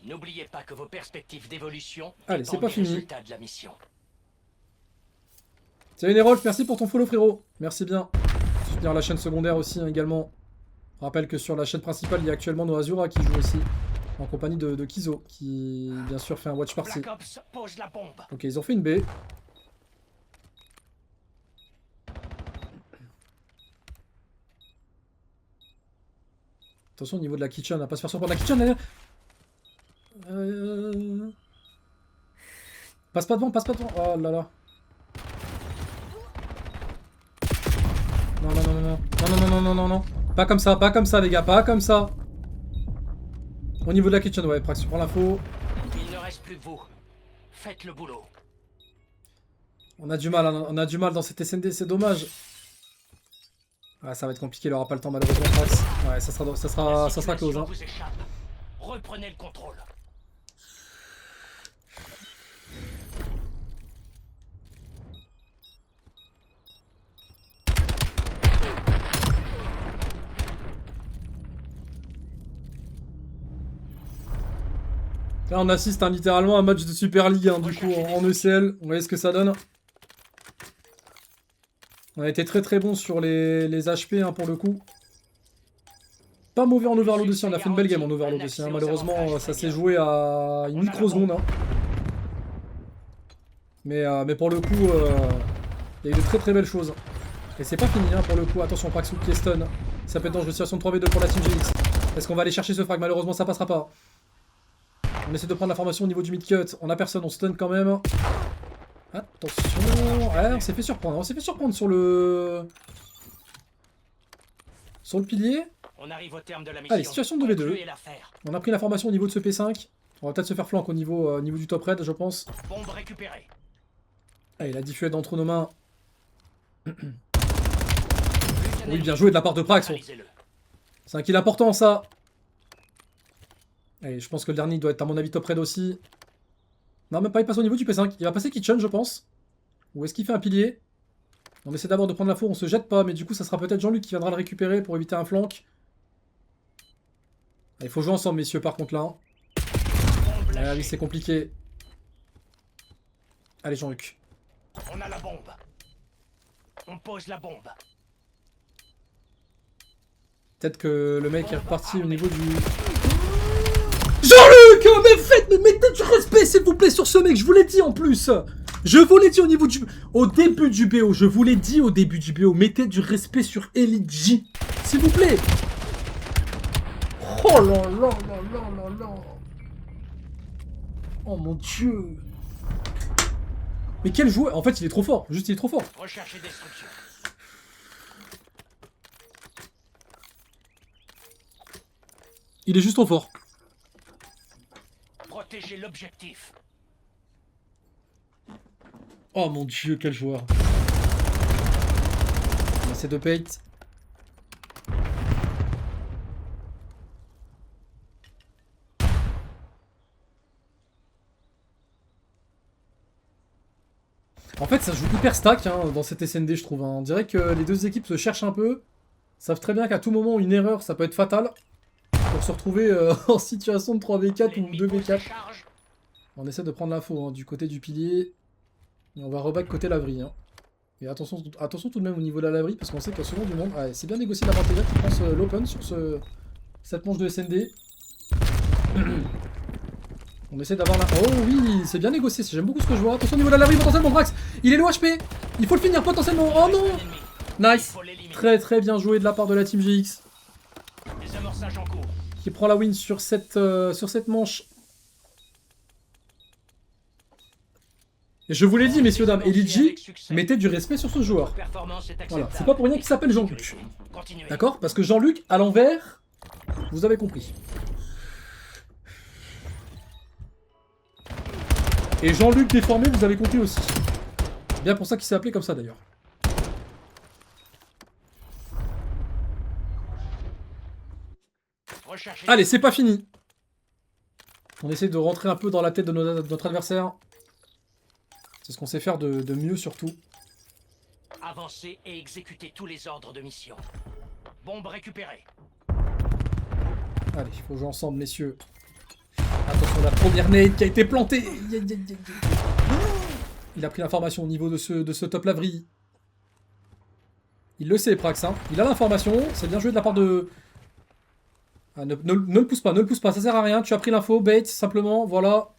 S2: N'oubliez pas que vos perspectives d'évolution.
S1: Allez, c'est pas fini.
S2: De la mission.
S1: Salut Nerolf, merci pour ton follow frérot. Merci bien. Soutenir la chaîne secondaire aussi hein, également. Je rappelle que sur la chaîne principale, il y a actuellement Noazura qui joue aussi, en compagnie de Kizo, qui bien sûr fait un watch party. Ok, ils ont fait une B. Attention au niveau de la kitchen, on va pas se faire surprendre. La kitchen, elle est... Passe pas devant, passe pas devant. Oh là là. Non, non, non, non, non, non, non, non, non, non, non. Pas comme ça les gars, pas comme ça. Au niveau de la kitchen, ouais, Prax, prends l'info.
S2: Il ne reste plus que vous. Faites le boulot.
S1: On a du mal, hein, on a du mal dans cette SND, c'est dommage. Ouais, ça va être compliqué, il aura pas le temps malheureusement, Prax. Ouais, ça sera close. Hein.
S2: Reprenez le contrôle.
S1: Là on assiste hein, littéralement à un match de Super League hein, du coup en ECL, vous voyez ce que ça donne. On a été très très bon sur les HP hein, pour le coup. pas mauvais en overload aussi, on a fait une belle game en overload aussi. Hein. Malheureusement, ça s'est joué à une microseconde. Hein. Mais pour le coup, il y a eu de très belles choses. Et c'est pas fini hein, pour le coup. Attention, Praxouk qui est stun. Ça peut être dangereux. Situation 3v2 pour la Team GX. Est-ce qu'on va aller chercher ce frag? Malheureusement, ça passera pas. On essaie de prendre l'information au niveau du mid-cut. On a personne, on stun quand même. Attention. Ouais, on s'est fait surprendre. On s'est fait surprendre sur le... Sur le pilier.
S2: On arrive au terme de la mission.
S1: Allez, situation 2v2.
S2: Concluez l'affaire.
S1: On a pris l'information au niveau de ce P5. On va peut-être se faire flank au niveau du top red, je pense.
S2: Bombe récupérée.
S1: Allez, la diffuse est entre nos mains. Oui, bien joué de la part de Prax. C'est un kill important, ça. Allez, je pense que le dernier doit être à mon avis top red aussi. Non, même pas, il passe au niveau du P5. Il va passer Kitchen, je pense. Ou est-ce qu'il fait un pilier? On essaie d'abord de prendre l'info, on se jette pas, mais du coup, ça sera peut-être Jean-Luc qui viendra le récupérer pour éviter un flank. Il faut jouer ensemble, messieurs, par contre, là. Ah oui, c'est compliqué. Allez, Jean-Luc.
S2: On a la bombe. On pose la bombe.
S1: Peut-être que le mec est reparti au niveau du... Jean-Luc, mais mettez du respect s'il vous plaît sur ce mec, je vous l'ai dit en plus. Je vous l'ai dit au niveau du... Au début du BO, je vous l'ai dit au début du BO, mettez du respect sur Elite J. S'il vous plaît. Oh là là là là là là. Oh mon dieu. Mais quel joueur. En fait, il est trop fort, juste il est trop fort.
S2: Recherche et destruction.
S1: Il est juste trop fort.
S2: Protégez l'objectif.
S1: Oh mon dieu, quel joueur. On essaie de bait. En fait, ça joue hyper stack hein, dans cette SND, je trouve. Hein. On dirait que les deux équipes se cherchent un peu. Savent très bien qu'à tout moment, une erreur, ça peut être fatal. Pour se retrouver en situation de 3v4 ou 2v4. On essaie de prendre l'info hein, du côté du pilier. Et on va reback côté l'abri. Hein. Et attention tout de même au niveau de la labri, parce qu'on sait qu'il y a souvent du monde. Ouais, c'est bien négocié de la part qui prend l'open sur cette manche de SND. On essaie d'avoir la... Oh oui, c'est bien négocié, j'aime beaucoup ce que je vois. Attention au niveau de la labri, potentiellement Brax. Il est low HP. Il faut le finir potentiellement. Oh non. Nice. Très bien joué de la part de la Team GX.
S2: Les amorçages en cours.
S1: Qui prend la win sur cette manche. Et je vous l'ai dit, messieurs, dames, Elite J, mettez du respect sur ce joueur. Voilà, c'est pas pour rien qu'il s'appelle Jean-Luc. D'accord? Parce que Jean-Luc, à l'envers, vous avez compris. Et Jean-Luc déformé, vous avez compris aussi. C'est bien pour ça qu'il s'est appelé comme ça, d'ailleurs. Allez, c'est pas fini. On essaie de rentrer un peu dans la tête de notre adversaire. C'est ce qu'on sait faire de mieux surtout.
S2: Avancez et exécutez tous les ordres de mission. Bombe récupérée.
S1: Allez, il faut jouer ensemble, messieurs. Attention, la première nade qui a été plantée. Il a pris l'information au niveau de ce top laverie. Il le sait, Prax. Hein. Il a l'information. C'est bien joué de la part de... Ah, ne le pousse pas, ça sert à rien. Tu as pris l'info, bait, simplement, voilà.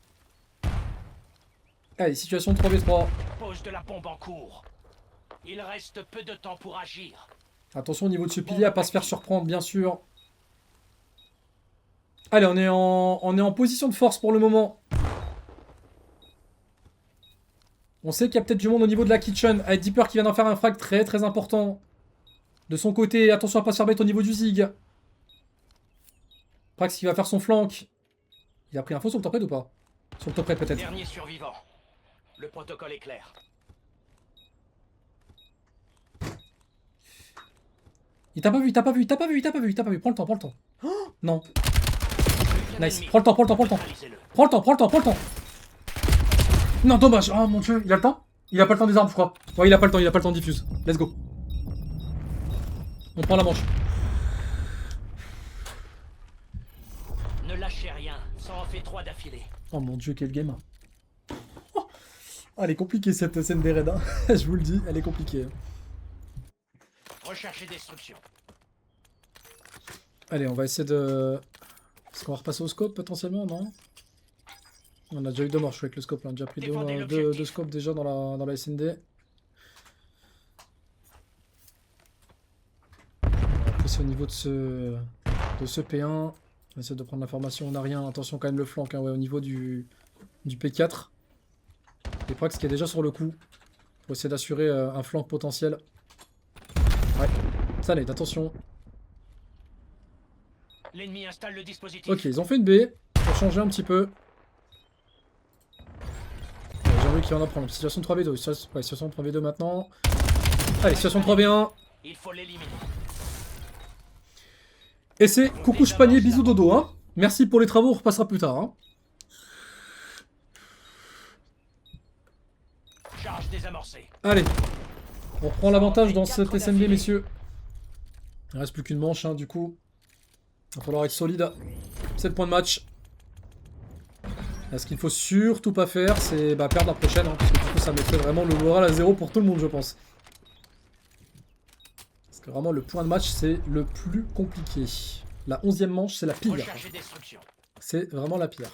S1: Allez, situation 3v3.
S2: Pose de la bombe en cours. Il reste peu de temps pour agir.
S1: Attention au niveau de ce pilier, à pas se faire surprendre, bien sûr. Allez, on est en position de force pour le moment. On sait qu'il y a peut-être du monde au niveau de la kitchen. Avec Deeper qui vient d'en faire un frag très important. De son côté, attention à pas se faire bait au niveau du zig. Prax qui va faire son flank. Il a pris info sur le top red ou pas? Sur le top red peut-être.
S2: Dernier survivant. Le protocole est clair.
S1: Il t'a pas vu. Prends le temps. Oh, non. Nice. Prends le temps. Prends le temps. Non, dommage. Oh mon dieu. Il a le temps? Il a pas le temps des armes, je crois. Ouais, il a pas le temps de diffuse. Let's go. On prend la manche.
S2: Ne lâchez rien. Ça en fait 3 d'affilée.
S1: Oh mon dieu, quel game. Oh, elle est compliquée cette scène des raids. Hein. Je vous le dis, elle est compliquée.
S2: Recherche et destruction.
S1: Allez, on va essayer de... Est-ce qu'on va repasser au scope potentiellement, non? On a déjà eu 2 morts, je crois, avec le scope. On a déjà pris
S2: Défendez
S1: 2
S2: l'objectif.
S1: scopes déjà dans la SND. Après, c'est au niveau de ce P1. On essaie de prendre l'information, on n'a rien. Attention quand même le flanc, hein, ouais, au niveau du P4. Et Prax qui est déjà sur le coup. Pour essayer d'assurer un flanc potentiel. Ouais, ça l'aide, attention.
S2: L'ennemi installe le dispositif.
S1: Ok, ils ont fait une B. Pour changer un petit peu. Jean-Luc qui en apprend. Situation de 3v2. Ouais, situation de 3v2 maintenant. Allez, situation de 3v1.
S2: Il faut l'éliminer.
S1: Et c'est coucouche panier, bisous dodo. Hein. Merci pour les travaux, on repassera plus tard. Hein.
S2: Charge désamorcée.
S1: Allez, on reprend l'avantage dans cette SMD, messieurs. Il reste plus qu'une manche, hein, du coup. Il va falloir être solide. 7 points de match. Là, ce qu'il faut surtout pas faire, c'est perdre la prochaine. Hein, parce que du coup, ça mettrait vraiment le moral à 0 pour tout le monde, je pense. Parce que vraiment, le point de match, c'est le plus compliqué. La 11e manche, c'est la pire.
S2: Recherche et destruction.
S1: C'est vraiment la pire.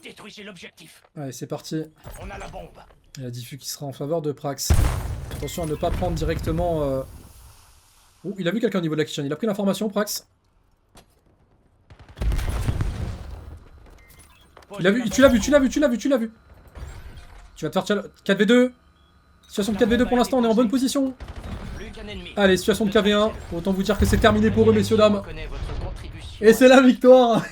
S2: Détruisez l'objectif.
S1: Allez, c'est parti.
S2: On a la bombe.
S1: Il y a la diffus qui sera en faveur de Prax. Attention à ne pas prendre directement... Oh, il a vu quelqu'un au niveau de la kitchen. Il a pris l'information, Prax. Il a vu, tu l'as vu. Tu vas te faire 4v2. Situation de 4v2 pour l'instant, on est en bonne position.
S2: Plus qu'un ennemi.
S1: Allez, situation de 4v1. Autant vous dire que c'est terminé pour eux, messieurs, dames.
S2: Reconnaît votre contribution.
S1: Et c'est la victoire.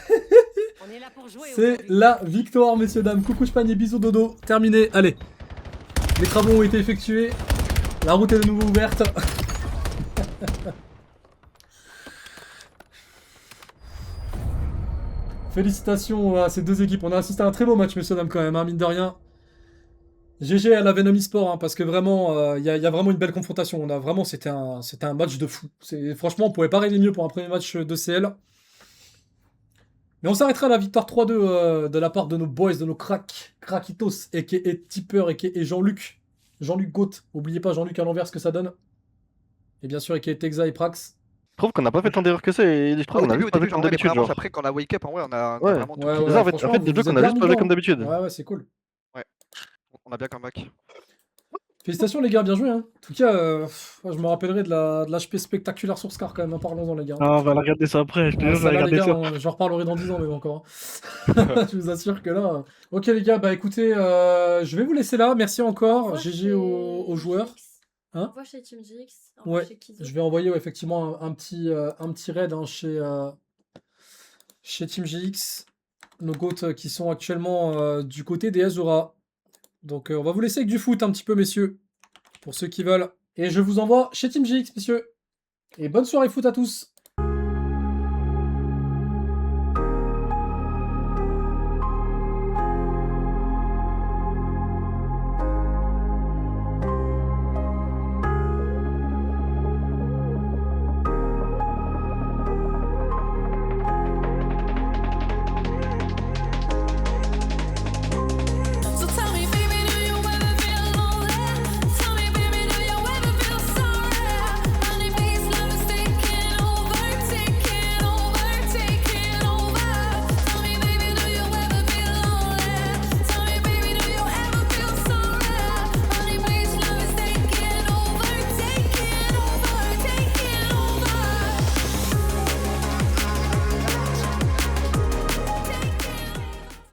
S7: On est là pour jouer.
S1: C'est
S7: aujourd'hui.
S1: la victoire, messieurs, dames. Coucou, Spagne et bisous, dodo. Terminé. Allez. Les travaux ont été effectués. La route est de nouveau ouverte. Félicitations à ces deux équipes. On a assisté à un très beau match, messieurs, dames, quand même, hein, mine de rien. GG à la Venom eSport, hein, parce que vraiment, il y a vraiment une belle confrontation. On a vraiment, c'était un match de fou. Franchement, on pouvait pas rêver mieux pour un premier match de CL. Mais on s'arrêtera à la victoire 3-2 de la part de nos boys, de nos craquitos, et Tipper, et Jean-Luc. Jean-Luc Gaut. Oubliez pas Jean-Luc à l'envers, ce que ça donne. Et bien sûr, et Texa et Prax.
S3: Je trouve qu'on n'a pas fait tant d'erreurs que ça et je trouve qu'on a juste pas fait comme d'habitude. Genre.
S5: Après, quand on a wake up, en vrai, on a
S3: Ouais.
S5: vraiment tout
S1: Ouais,
S5: pris.
S1: ouais,
S3: Ça, en fait,
S1: franchement,
S3: des
S1: vous
S3: jeux qu'on
S1: êtes
S3: a juste pas
S1: bien
S3: fait comme
S1: mis
S3: d'habitude.
S1: Ouais, c'est cool.
S5: On a bien comeback.
S1: Félicitations les gars, bien joué. Hein. En tout cas, moi, je me rappellerai de l'HP spectaculaire sur Scar quand même. Parlons-en les gars.
S6: Ah, on va la regarder ça après. Je te
S1: Ouais,
S6: jure, je
S1: ça,
S6: vais
S1: là, les
S6: regarder
S1: gars,
S6: ça.
S1: j'en reparlerai dans 10 ans même encore. Je vous assure que là... Ok les gars, écoutez, je vais vous laisser là. Merci encore.
S7: Envoie
S1: GG
S7: chez
S1: aux joueurs.
S7: GX.
S1: Hein
S7: Envoie chez Team GX. Envoie
S1: Ouais,
S7: chez Kizo.
S1: je vais envoyer effectivement un petit raid hein, chez Team GX. Nos GOAT qui sont actuellement du côté des Azura. Donc on va vous laisser avec du foot un petit peu messieurs. Pour ceux qui veulent. Et je vous envoie chez Team GX messieurs. Et bonne soirée foot à tous.